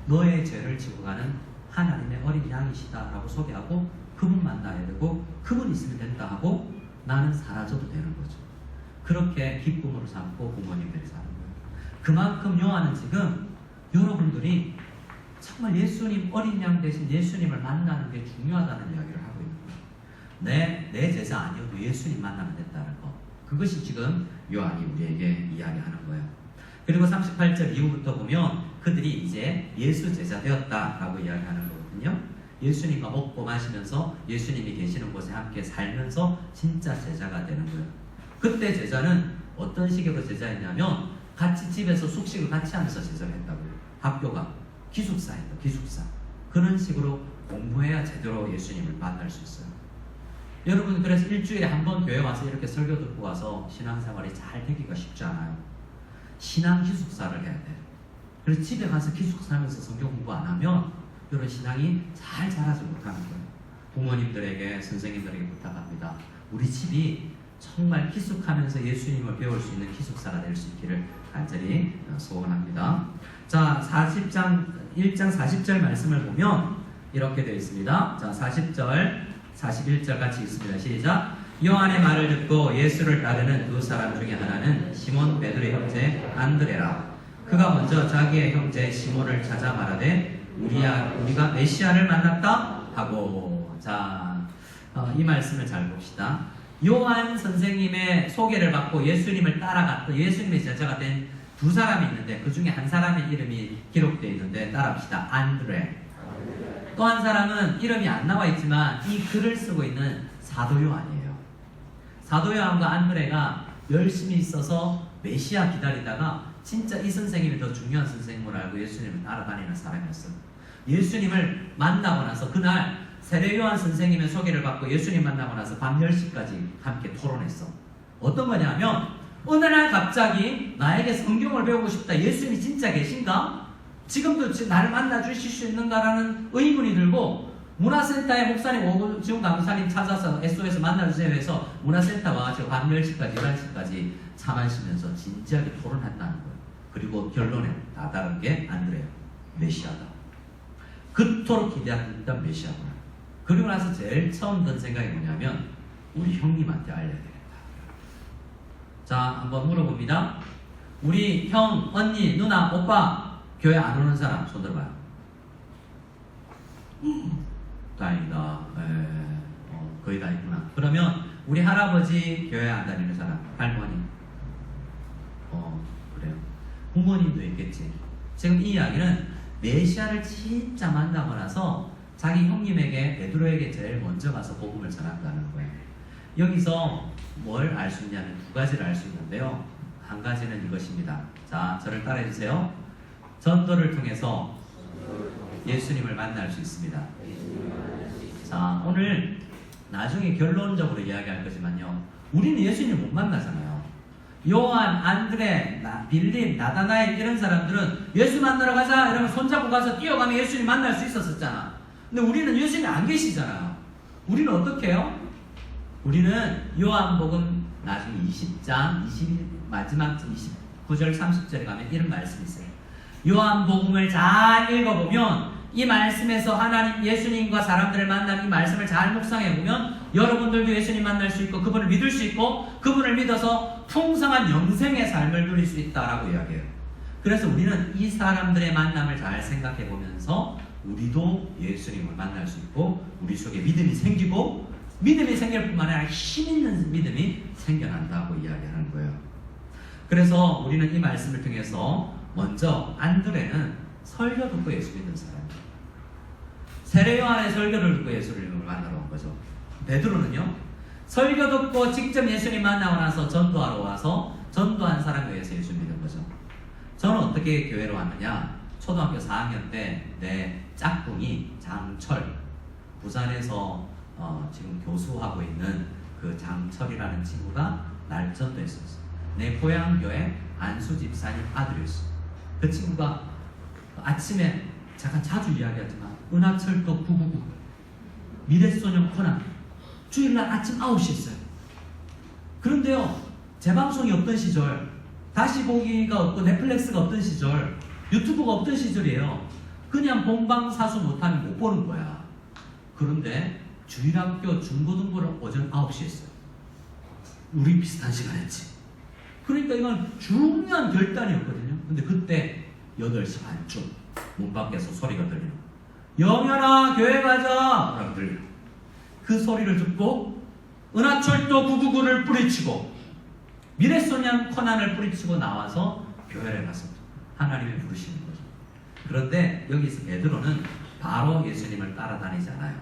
너의 죄를 지고 가는 하나님의 어린 양이시다 라고 소개하고, 그분 만나야 되고 그분 있으면 된다 하고 나는 사라져도 되는 거죠. 그렇게 기쁨으로 삼고 부모님들이 사는 거예요. 그만큼 요한은 지금 여러분들이 정말 예수님 어린 양 대신 예수님을 만나는 게 중요하다는 이야기를 하고 있는 거예요. 내 제자 아니어도 예수님 만나면 된다는 거. 그것이 지금 요한이 우리에게 이야기하는 거예요. 그리고 38절 이후부터 보면 그들이 이제 예수 제자 되었다라고 이야기하는 거거든요. 예수님과 먹고 마시면서 예수님이 계시는 곳에 함께 살면서 진짜 제자가 되는 거예요. 그때 제자는 어떤 식으로 제자였냐면 같이 집에서 숙식을 같이 하면서 제자를 했다고요. 학교가 기숙사예요. 기숙사. 그런 식으로 공부해야 제대로 예수님을 만날 수 있어요. 여러분, 그래서 일주일에 한 번 교회 와서 이렇게 설교 듣고 와서 신앙생활이 잘 되기가 쉽지 않아요. 신앙 기숙사를 해야 돼요. 그래서 집에 가서 기숙사 하면서 성경 공부 안 하면 여러분 신앙이 잘 자라지 못하는 거예요. 부모님들에게, 선생님들에게 부탁합니다. 우리 집이 정말 기숙하면서 예수님을 배울 수 있는 기숙사가 될 수 있기를 간절히 소원합니다. 자, 1장 40절 말씀을 보면 이렇게 되어 있습니다. 자, 40절, 41절 같이 읽습니다. 시작. 요한의 말을 듣고 예수를 따르는 두 사람 중에 하나는 시몬 베드로의 형제 안드레라. 그가 먼저 자기의 형제 시몬을 찾아 말하되 우리가 메시아를 만났다 하고. 자, 이 말씀을 잘 봅시다. 요한 선생님의 소개를 받고 예수님을 따라갔던, 예수님의 제자가 된 두 사람이 있는데 그 중에 한 사람의 이름이 기록되어 있는데 따라합시다. 안드레. 또 한 사람은 이름이 안 나와 있지만 이 글을 쓰고 있는 사도 요한이에요. 사도 요한과 안드레가 열심히 있어서 메시아 기다리다가 진짜 이 선생님이 더 중요한 선생님을 알고 예수님을 따라다니는 사람이었어요. 예수님을 만나고 나서 그날 세례 요한 선생님의 소개를 받고 예수님 만나고 나서 밤 10시까지 함께 토론했어. 어떤 거냐면 어느 날 갑자기 나에게 성경을 배우고 싶다. 예수님이 진짜 계신가? 지금도 나를 만나 주실 수 있는가라는 의문이 들고 문화센터에 목사님 오지훈 강사님 찾아서 SOS 만나주세요 해서 문화센터 와가지고 밤 10시까지 11시까지 차 마시면서 진지하게 토론했다는 거예요. 그리고 결론에 다다른 게 안드레야. 메시아다. 그토록 기대했던 메시아구나. 그리고 나서 제일 처음 든 생각이 뭐냐면 우리 형님한테 알려야 되겠다. 자, 한번 물어봅니다. 우리 형, 언니, 누나, 오빠 교회 안 오는 사람 손 들어봐요. 다행이다. 거의 다 있구나. 그러면 우리 할아버지 교회 안 다니는 사람, 할머니. 그래요. 부모님도 있겠지. 지금 이 이야기는 메시아를 진짜 만나고 나서 자기 형님에게, 베드로에게 제일 먼저 가서 복음을 전한다는 거예요. 여기서 뭘 알 수 있냐면 두 가지를 알 수 있는데요. 한 가지는 이것입니다. 자, 저를 따라해주세요. 전도를 통해서 예수님을 만날 수 있습니다. 자, 오늘 나중에 결론적으로 이야기할 거지만요. 우리는 예수님을 못 만나잖아요. 요한, 안드레, 빌립, 나다나엘 이런 사람들은 예수 만나러 가자 이러면 손잡고 가서 뛰어가면 예수님 만날 수 있었잖아. 근데 우리는 예수님이 안 계시잖아요. 우리는 어떻게 해요? 우리는 요한복음 나중에 20장, 마지막 29절, 30절에 가면 이런 말씀이 있어요. 요한복음을 잘 읽어보면 이 말씀에서 하나님, 예수님과 사람들을 만난 이 말씀을 잘 묵상해 보면 여러분들도 예수님 만날 수 있고 그분을 믿을 수 있고 그분을 믿어서 풍성한 영생의 삶을 누릴 수 있다라고 이야기해요. 그래서 우리는 이 사람들의 만남을 잘 생각해 보면서 우리도 예수님을 만날 수 있고 우리 속에 믿음이 생기고 믿음이 생길 뿐만 아니라 힘 있는 믿음이 생겨난다고 이야기하는 거예요. 그래서 우리는 이 말씀을 통해서 먼저 안드레는 설교 듣고 예수 믿는 사람이에요. 세례 요한의 설교를 듣고 예수님을 만나러 온 거죠. 베드로는요, 설교 듣고 직접 예수님 만나고 나서 전도하러 와서 전도한 사람에 의해서 예수 믿는 거죠. 저는 어떻게 교회로 왔느냐? 초등학교 4학년 때 내 짝꿍이 장철, 부산에서 지금 교수하고 있는 그 장철이라는 친구가 날 전도했었어요. 내 고향교회 안수 집사님 아들이었어요. 그 친구가 아침에 잠깐 자주 이야기하지만 은하철도 999, 미래소년 코난 주일날 아침 9시에 있어요. 그런데요, 재방송이 없던 시절, 다시 보기가 없고 넷플릭스가 없던 시절, 유튜브가 없던 시절이에요. 그냥 본방사수 못하면 못 보는 거야. 그런데 주일학교 중고등부를 오전 9시에 했어요. 우리 비슷한 시간 했지. 그러니까 이건 중요한 결단이었거든요. 근데 그때 8시 반쯤 문 밖에서 소리가 들려요. 영현아 교회 가자! 라고 들려요. 그 소리를 듣고 은하철도 999를 뿌리치고 미래소년 코난을 뿌리치고 나와서 교회를 가서 하나님이 부르시는 거죠. 그런데 여기서 베드로는 바로 예수님을 따라다니지 않아요.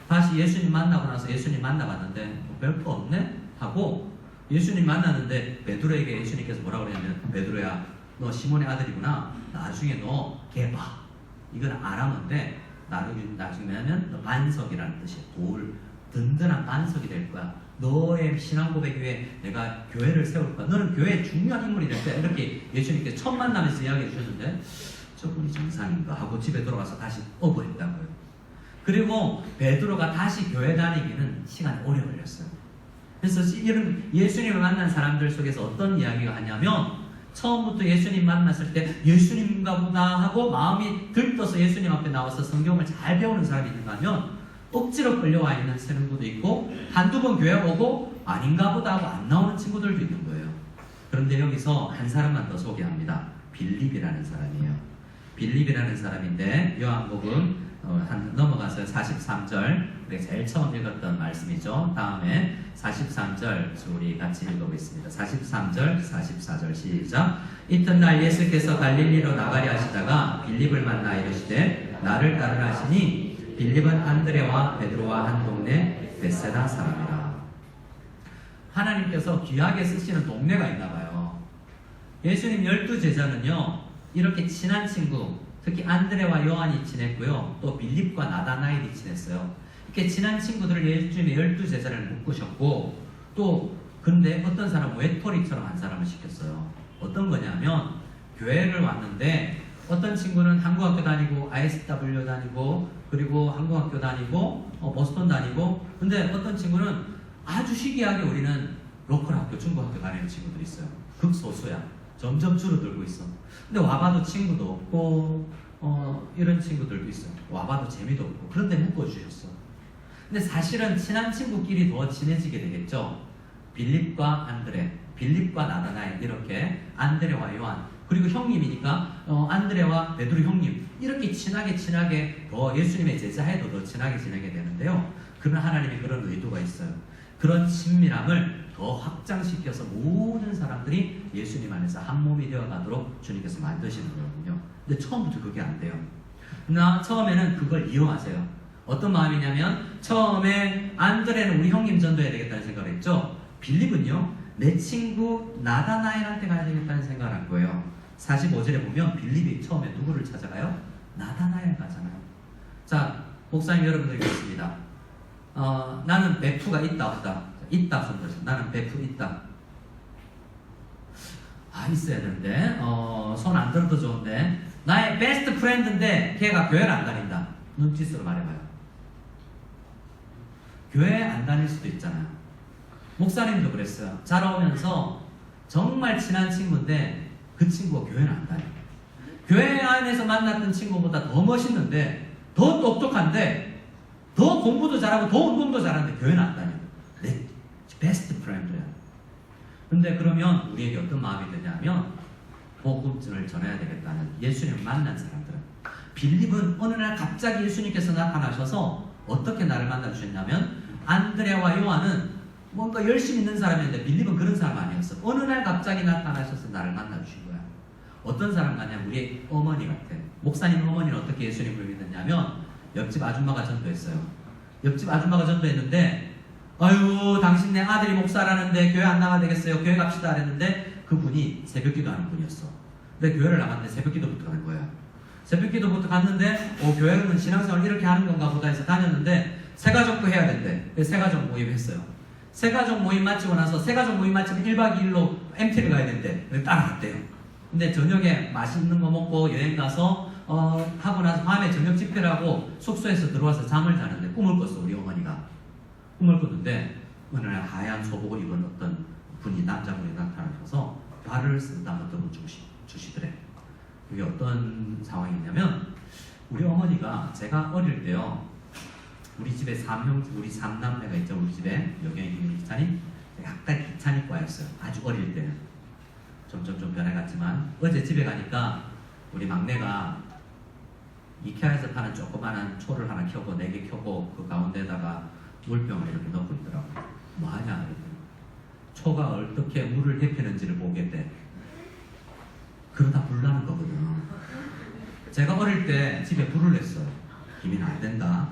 다시 예수님 만나고 나서 예수님 만나봤는데 뭐 별거 없네? 하고 예수님 만났는데 베드로에게 예수님께서 뭐라고 그랬냐면 베드로야 너 시몬의 아들이구나. 나중에 너 걔 봐. 이건 아람어인데 나중에는 너 반석이라는 뜻이야. 돌 든든한 반석이 될 거야. 너의 신앙 고백 위에 내가 교회를 세울 거야. 너는 교회의 중요한 인물이 될 거야. 이렇게 예수님께 첫 만남에서 이야기해 주셨는데 저분이 정상인가 하고 집에 돌아가서 다시 어부했다고요. 그리고 베드로가 다시 교회 다니기는 시간이 오래 걸렸어요. 그래서 이런 예수님을 만난 사람들 속에서 어떤 이야기가 하냐면 처음부터 예수님 만났을 때 예수님인가 보다 하고 마음이 들떠서 예수님 앞에 나와서 성경을 잘 배우는 사람이 있는가 하면 억지로 끌려와 있는 친구도 있고 한두 번 교회 오고 아닌가 보다 하고 안 나오는 친구들도 있는 거예요. 그런데 여기서 한 사람만 더 소개합니다. 빌립이라는 사람이에요. 빌립이라는 사람인데 요한복음 넘어가서 43절 우리가 제일 처음 읽었던 말씀이죠. 다음에 43절 우리 같이 읽어보겠습니다. 43절 44절 시작. 이튿날 예수께서 갈릴리로 나가려 하시다가 빌립을 만나 이르시되 나를 따르라 하시니 빌립은 안드레와 베드로와 한 동네 베세다 사람이라. 하나님께서 귀하게 쓰시는 동네가 있나 봐요. 예수님 12제자는요 이렇게 친한 친구, 특히 안드레와 요한이 친했고요. 또 빌립과 나다나엘이 친했어요. 이렇게 친한 친구들을 예수님의 12제자를 묶으셨고 또 근데 어떤 사람은 외톨이처럼 한 사람을 시켰어요. 어떤 거냐면 교회를 왔는데 어떤 친구는 한국학교 다니고 ISW 다니고 그리고 한국학교 다니고 보스턴 다니고 근데 어떤 친구는 아주 희귀하게 우리는 로컬 학교, 중고학교 다니는 친구들이 있어요. 극소수야. 점점 줄어들고 있어. 근데 와봐도 친구도 없고 이런 친구들도 있어요. 와봐도 재미도 없고 그런데 묶어주셨어. 근데 사실은 친한 친구끼리 더 친해지게 되겠죠. 빌립과 안드레, 빌립과 나다나엘 이렇게 안드레와 요한 그리고 형님이니까 안드레와 베드로 형님 이렇게 친하게 더 예수님의 제자해도 더 친하게 지내게 되는데요. 그러나 하나님의 그런 의도가 있어요. 그런 친밀함을 더 확장시켜서 모든 사람들이 예수님 안에서 한 몸이 되어가도록 주님께서 만드시는 거거든요. 근데 처음부터 그게 안 돼요. 그러나 처음에는 그걸 이용하세요. 어떤 마음이냐면 처음에 안드레는 우리 형님 전도해야 되겠다는 생각을 했죠. 빌립은요 내 친구 나다나엘한테 가야 되겠다는 생각을 한 거예요. 45절에 보면 빌립이 처음에 누구를 찾아가요? 나다나엘 가잖아요. 자 목사님 여러분들 있습니다. 나는 베프가 있다 없다? 있다 손들어서 나는 베프 있다. 있어야 되는데 손 안 들어도 좋은데 나의 베스트 프렌드인데 걔가 교회를 안 다닌다. 눈짓으로 말해봐요. 교회 안 다닐 수도 있잖아요. 목사님도 그랬어요. 자라오면서 정말 친한 친구인데 그 친구가 교회는 안 다녀요. 교회 안에서 만났던 친구보다 더 멋있는데, 더 똑똑한데, 더 공부도 잘하고 더 운동도 잘하는데 교회는 안 다녀. 내 베스트 프렌드야. 근데 그러면 우리에게 어떤 마음이 드냐면 복음을 전해야 되겠다는, 예수님을 만난 사람들은, 빌립은 어느 날 갑자기 예수님께서 나타나셔서 어떻게 나를 만나주셨냐면, 안드레와 요한은 뭔가 열심히 있는 사람이었는데 빌립은 그런 사람 아니었어. 어느 날 갑자기 나타나셔서 나를 만나주신 거야. 어떤 사람 같냐? 우리 어머니 같아. 목사님 어머니는 어떻게 예수님을 믿었냐면, 옆집 아줌마가 전도했어요. 옆집 아줌마가 전도했는데, 아유, 당신 내 아들이 목사라는데 교회 안 나가야 되겠어요, 교회 갑시다 했는데, 그분이 새벽기도 하는 분이었어. 근데 교회를 나갔는데 새벽기도부터 가는 거야. 새벽기도부터 갔는데 교회는 신앙생활 이렇게 하는 건가 보다 해서 다녔는데, 새가족도 해야 된대. 그래서 새가족 모임 했어요. 새가족 모임 마치고 나서, 새가족 모임 마치면 1박 2일로 MT를 가야 된대. 그래서 따라갔대요. 근데 저녁에 맛있는 거 먹고 여행 가서 하고 나서 밤에 저녁 집회를 하고 숙소에서 들어와서 잠을 자는데 꿈을 꿨어. 우리 어머니가 꿈을 꿨는데, 어느 날 하얀 소복을 입은 어떤 분이, 남자분이 나타나셔서 발을 쓰다못들어 주시더래. 그게 어떤 상황이냐면, 우리 어머니가, 제가 어릴 때요, 우리 집에 우리 3남매가 있죠. 우리 집에 여경이, 김이, 기찬이, 약간 기찬이과였어요. 아주 어릴 때는. 점점 좀 변해갔지만, 어제 집에 가니까 우리 막내가 이케아에서 파는 조그마한 초를 하나 켜고 4개 켜고 그 가운데다가 물병을 이렇게 넣고 있더라고. 뭐하냐 그랬더니, 초가 어떻게 물을 데피는지를 보겠대. 그러다 불 나는 거거든. 제가 어릴 때 집에 불을 냈어요. 김이는 안 된다.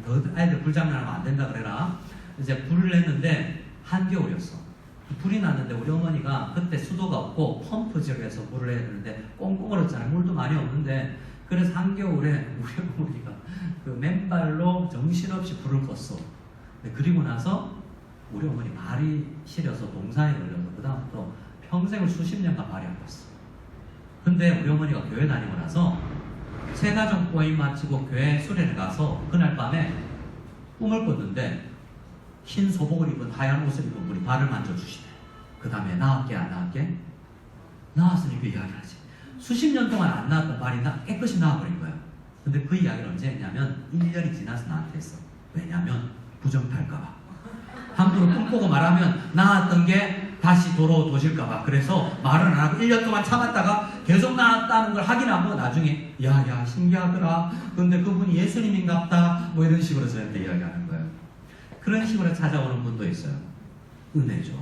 더 아이들 불장난하면 안 된다 그래라. 이제 불을 냈는데 한겨울이었어. 불이 났는데 우리 어머니가 그때 수도가 없고 펌프질해서 물을 해야 되는데 꽁꽁 얼었잖아요. 물도 많이 없는데. 그래서 한겨울에 우리 어머니가 그 맨발로 정신없이 불을 껐어. 그리고 나서 우리 어머니 발이 시려서 동상에 걸려서 그 다음부터 평생을 수십 년간 발이 아팠어. 근데 우리 어머니가 교회 다니고 나서 새가족 모임 마치고 교회 수련회 가서 그날 밤에 꿈을 꿨는데, 흰 소복을 입은 하얀 옷을 입은 분이 발을 만져주시대. 그 다음에 나았게 안 나았게? 나았으니까 이야기를 하지. 수십 년 동안 안 나았던 발이 깨끗이 나와버린 거야. 근데 그 이야기를 언제 했냐면 1년이 지나서 나한테 했어. 왜냐면 부정탈까봐. 함부로 꿈꾸고 말하면 나았던 게 다시 도실까봐. 그래서 말을 안 하고 1년 동안 참았다가 계속 나았다는 걸 확인하고 나중에 야 신기하더라. 근데 그분이 예수님인갑다. 뭐 이런 식으로 저한테 이야기하는 거예요. 그런 식으로 찾아오는 분도 있어요. 은혜죠.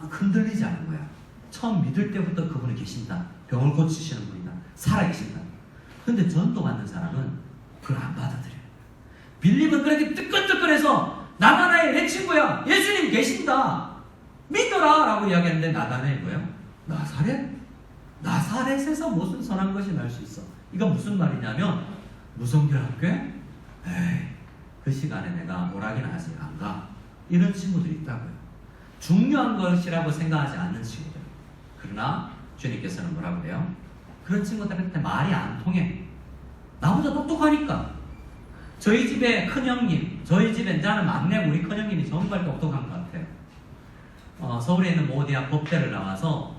흔들리지 않은 거야. 처음 믿을 때부터 그분이 계신다. 병을 고치시는 분이다. 살아계신다. 근데 전도 받는 사람은 그걸 안 받아들여요. 빌립은 그렇게 뜨끈뜨끈해서 나다나엘 내 친구야. 예수님 계신다. 믿어라 라고 이야기했는데 나다나엘 뭐예요? 나사렛? 나사렛에서 무슨 선한 것이 날 수 있어? 이건 무슨 말이냐면, 무성결학교에? 에이, 그 시간에 내가 오락이나 아직 안 가. 이런 친구들이 있다고요. 중요한 것이라고 생각하지 않는 친구들. 그러나 주님께서는 뭐라고 해요? 그런 친구들한테 말이 안 통해. 나보다 똑똑하니까. 저희 집에 큰형님, 저희 집에 나는 막내, 우리 큰형님이 정말 똑똑한 것 같아요. 서울에 있는 모 대학 법대를 나와서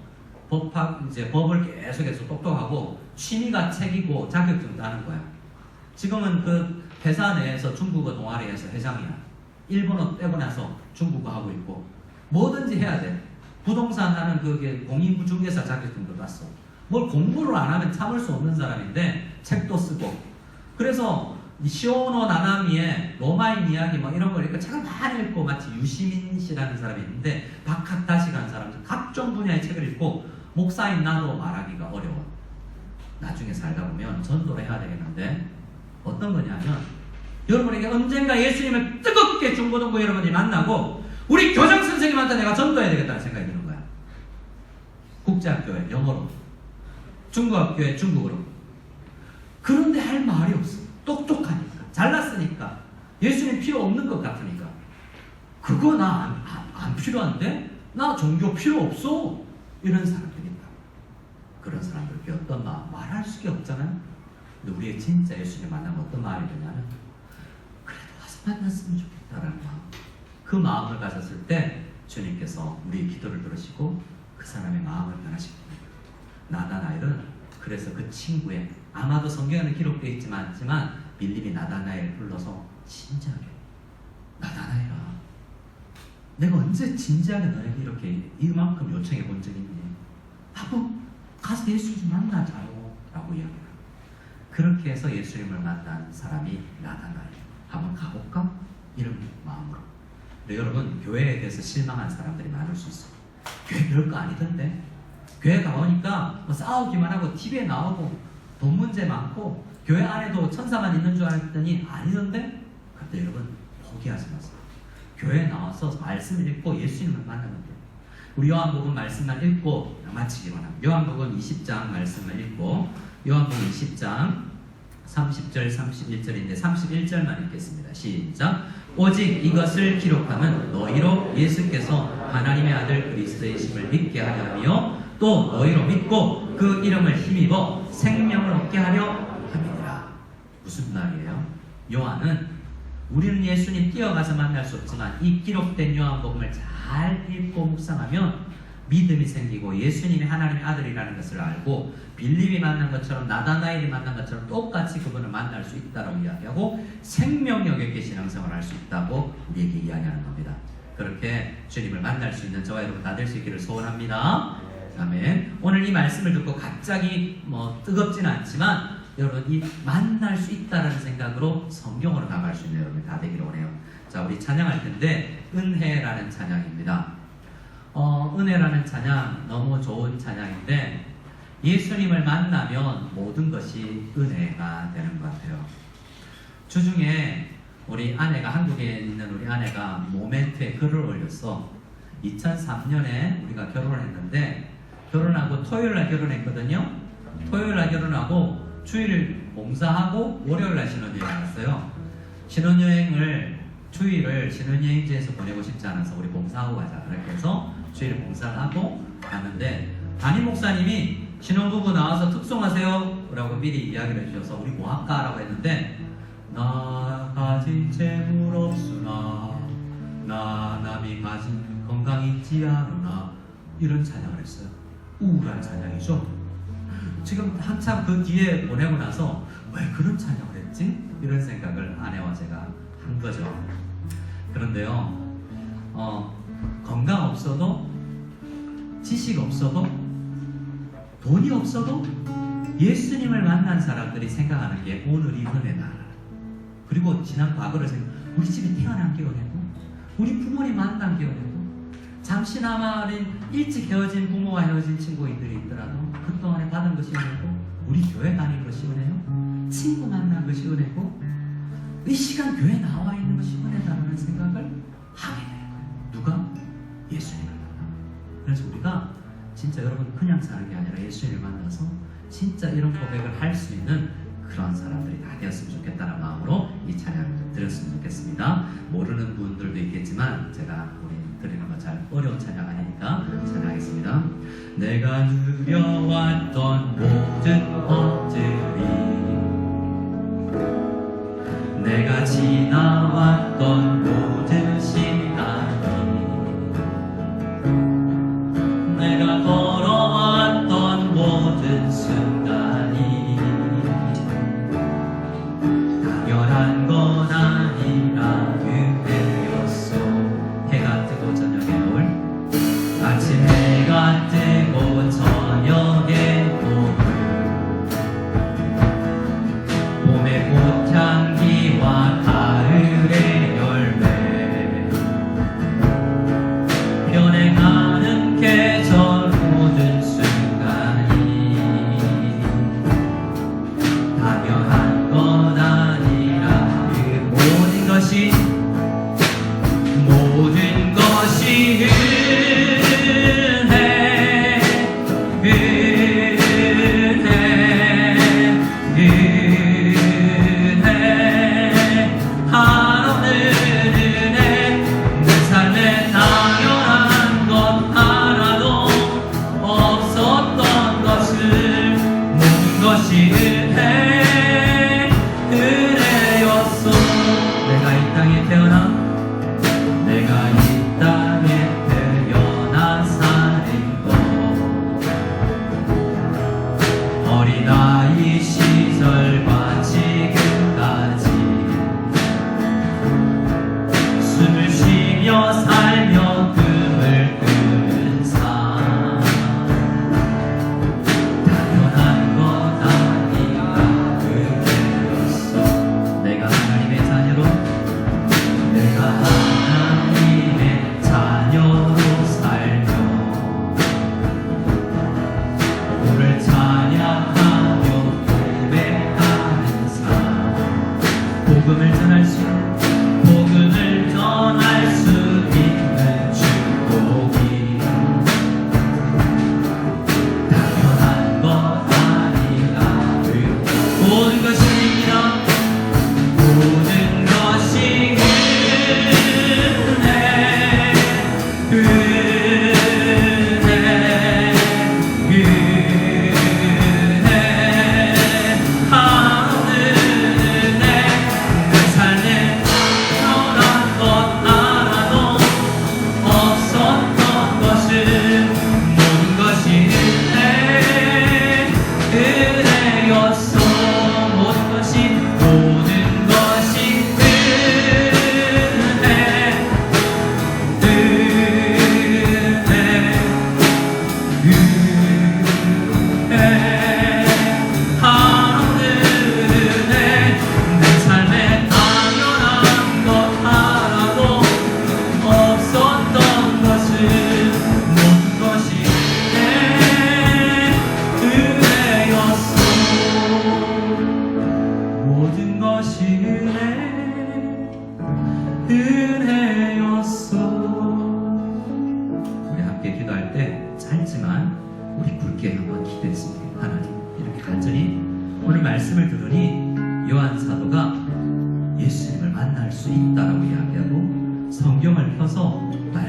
법을 계속해서 똑똑하고, 취미가 책이고 자격증도 하는 거야. 지금은 그 회사 내에서 중국어 동아리에서 회장이야. 일본어 빼고 나서 중국어 하고 있고, 뭐든지 해야 돼. 부동산 하는 그게 공인중개사 자격증도 땄어. 뭘 공부를 안 하면 참을 수 없는 사람인데 책도 쓰고. 그래서 시오노 나나미의 로마인 이야기 뭐 이런 걸 이렇게 책을 많이 읽고, 마치 유시민 씨라는 사람이 있는데 박학다시라는 사람들 각종 분야의 책을 읽고, 목사인 나도 말하기가 어려워. 나중에 살다 보면 전도를 해야 되겠는데 어떤 거냐면, 여러분에게 언젠가 예수님을 뜨겁게 중고등부 여러분이 만나고 우리 교장 선생님한테 내가 전도해야 되겠다는 생각이 드는 거야. 국제학교에 영어로, 중고학교에 중국어로. 그런데 할 말이 없어. 똑똑하니까, 잘났으니까, 예수님 필요 없는 것 같으니까. 그거 나 안 필요한데? 나 종교 필요 없어. 이런 사람들이 있다. 그런 사람들께 어떤 마음, 말할 수가 없잖아요. 근데 우리의 진짜 예수님 만나면 어떤 마음이 드냐면, 그래도 와서 만났으면 좋겠다라는 마음. 그 마음을 가졌을 때 주님께서 우리의 기도를 들으시고 그 사람의 마음을 변화시킵니다. 나다나엘은 그래서 그 친구의 아마도 성경에는 기록되어 있지만 빌립이 나다나엘을 불러서 진지하게 나다나엘아 내가 언제 진지하게 너에게 이렇게 이만큼 요청해 본 적이 있니? 하고 가서 예수 좀 만나자요 라고 이야기해요. 그렇게 해서 예수님을 만난 사람이 나다나엘. 한번 가볼까? 이런 마음으로. 근데 여러분 교회에 대해서 실망한 사람들이 많을 수 있어요. 교회 별거 아니던데 교회 가보니까 뭐 싸우기만 하고 TV에 나오고 돈 문제 많고 교회 안에도 천사만 있는 줄 알았더니 아니던데? 그때 여러분 포기하지 마세요. 교회에 나와서 말씀을 읽고 예수님을 만나면 돼요. 우리 요한복음 말씀만 읽고 마치기만 합니다. 요한복음 20장 말씀을 읽고 요한복음 20장 30절 31절인데 31절만 읽겠습니다. 시작. 오직 이것을 기록하면 너희로 예수께서 하나님의 아들 그리스도이심을 믿게 하려 하며 또 너희로 믿고 그 이름을 힘입어 생명을 얻게 하려 함이니라. 무슨 말이에요? 요한은 우리는 예수님 뛰어가서 만날 수 없지만 이 기록된 요한복음을 잘 읽고 묵상하면 믿음이 생기고 예수님이 하나님의 아들이라는 것을 알고 빌립이 만난 것처럼 나다나엘이 만난 것처럼 똑같이 그분을 만날 수 있다고 이야기하고 생명력의 있게 신앙생활을 할 수 있다고 우리에게 이야기하는 겁니다. 그렇게 주님을 만날 수 있는 저와 여러분 다 될 수 있기를 소원합니다. 아멘. 오늘 이 말씀을 듣고 갑자기 뜨겁지는 않지만 여러분 이 만날 수 있다라는 생각으로 성경으로 나갈 수 있는 여러분이 다 되기를 원해요. 자, 우리 찬양할 텐데 은혜라는 찬양입니다. 은혜라는 찬양 너무 좋은 찬양인데 예수님을 만나면 모든 것이 은혜가 되는 것 같아요. 주중에 우리 아내가 한국에 있는 우리 아내가 모멘트에 글을 올렸어. 2003년에 우리가 결혼을 했는데 결혼하고 토요일날 결혼했거든요. 토요일날 결혼하고 주일 봉사하고 월요일날 신혼여행 갔어요. 신혼여행을 주일을 신혼여행지에서 보내고 싶지 않아서 우리 봉사하고 가자 그렇게 해서 주일 봉사를 하고 가는데 담임 목사님이 신혼부부 나와서 특송하세요 라고 미리 이야기를 해주셔서 우리 뭐 할까? 라고 했는데 나 가진 재물 없으나 나 남이 가진 건강 있지 않으나 이런 찬양을 했어요. 우울한 찬양이죠. 지금 한참 그 뒤에 보내고 나서 왜 그런 찬양을 했지? 이런 생각을 아내와 제가 한 거죠. 그런데요 건강 없어도 지식 없어도 돈이 없어도 예수님을 만난 사람들이 생각하는 게 오늘이 은혜다. 그리고 지난 과거를 우리 집에 태어난 기억에도 우리 부모님 만난 기억에도 잠시나마 일찍 헤어진 부모와 헤어진 친구들이 있더라도 그동안에 받은 것이 은혜고 우리 교회 다닌 것이 은혜요 친구 만난 것이 은혜고 이 시간 교회에 나와 있는 것이 은혜다라는 생각을 하게 돼요. 누가? 예수님을 만나. 그래서 우리가 진짜 여러분 그냥 사는 게 아니라 예수님을 만나서 진짜 이런 고백을 할 수 있는 그런 사람들이 다 되었으면 좋겠다는 마음으로 이 찬양을 드렸으면 좋겠습니다. 모르는 분들도 있겠지만 제가 우리 드리는 거 잘 어려운 찬양 아니니까 찬양하겠습니다. 내가 누려왔던 모든 것들이 내가 지나왔던 모든 시간이 내가 걸어왔던 모든 순간이 당연한 건 아니라 은혜였어. 해가 뜨고 저녁에 노을 아침 해가 뜨고 저녁에 노을 봄의 꽃향기와 가을의 열매 변해가는 계절 모든 순간이 당연한 건 아니라 그 모든 것이 한없는 은혜 내 삶에 당연한 것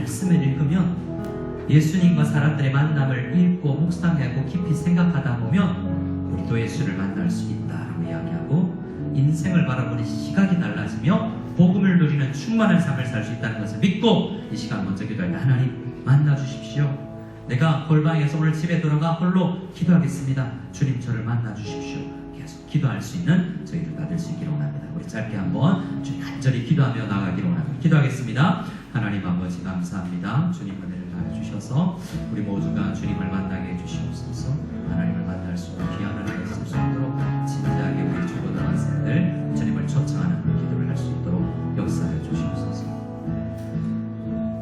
말씀을 읽으면 예수님과 사람들의 만남을 읽고 묵상하고 깊이 생각하다 보면 우리도 예수를 만날 수 있다라고 이야기하고 인생을 바라보는 시각이 달라지며 복음을 누리는 충만한 삶을 살 수 있다는 것을 믿고 이 시간 먼저 기도할 때 하나님 만나 주십시오. 내가 골방에서 오늘 집에 들어가 홀로 기도하겠습니다. 주님 저를 만나 주십시오. 계속 기도할 수 있는 저희들 다 될 수 있기를 원합니다. 우리 짧게 한번 주님 간절히 기도하며 나가기를 원합니다. 기도하겠습니다. 하나님 아버지 감사합니다. 주님 은혜를 다해 주셔서 우리 모두가 주님을 만나게 해주시옵소서. 하나님을 만날 수 있는 귀한 은혜를 쓸 수 있도록 진지하게 우리 초고등학생들 주님을 초청하는 기도를 할 수 있도록 역사해 주시옵소서.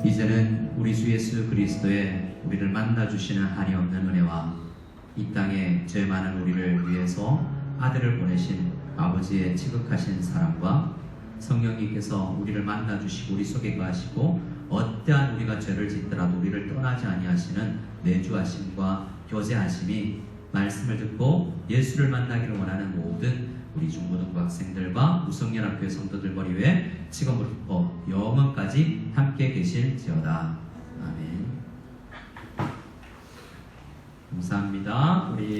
이제는 우리 주 예수 그리스도의 우리를 만나 주시는 한이 없는 은혜와 이 땅에 죄 많은 우리를 위해서 아들을 보내신 아버지의 지극하신 사랑과 성령님께서 우리를 만나 주시고 우리 속에 거하시고 어떠한 우리가 죄를 짓더라도 우리를 떠나지 아니하시는 내주하심과 교제하심이 말씀을 듣고 예수를 만나기를 원하는 모든 우리 중고등부 학생들과 무성연합교회 성도들 머리 위에 지금부터 영원까지 함께 계실지어다. 아멘. 감사합니다. 우리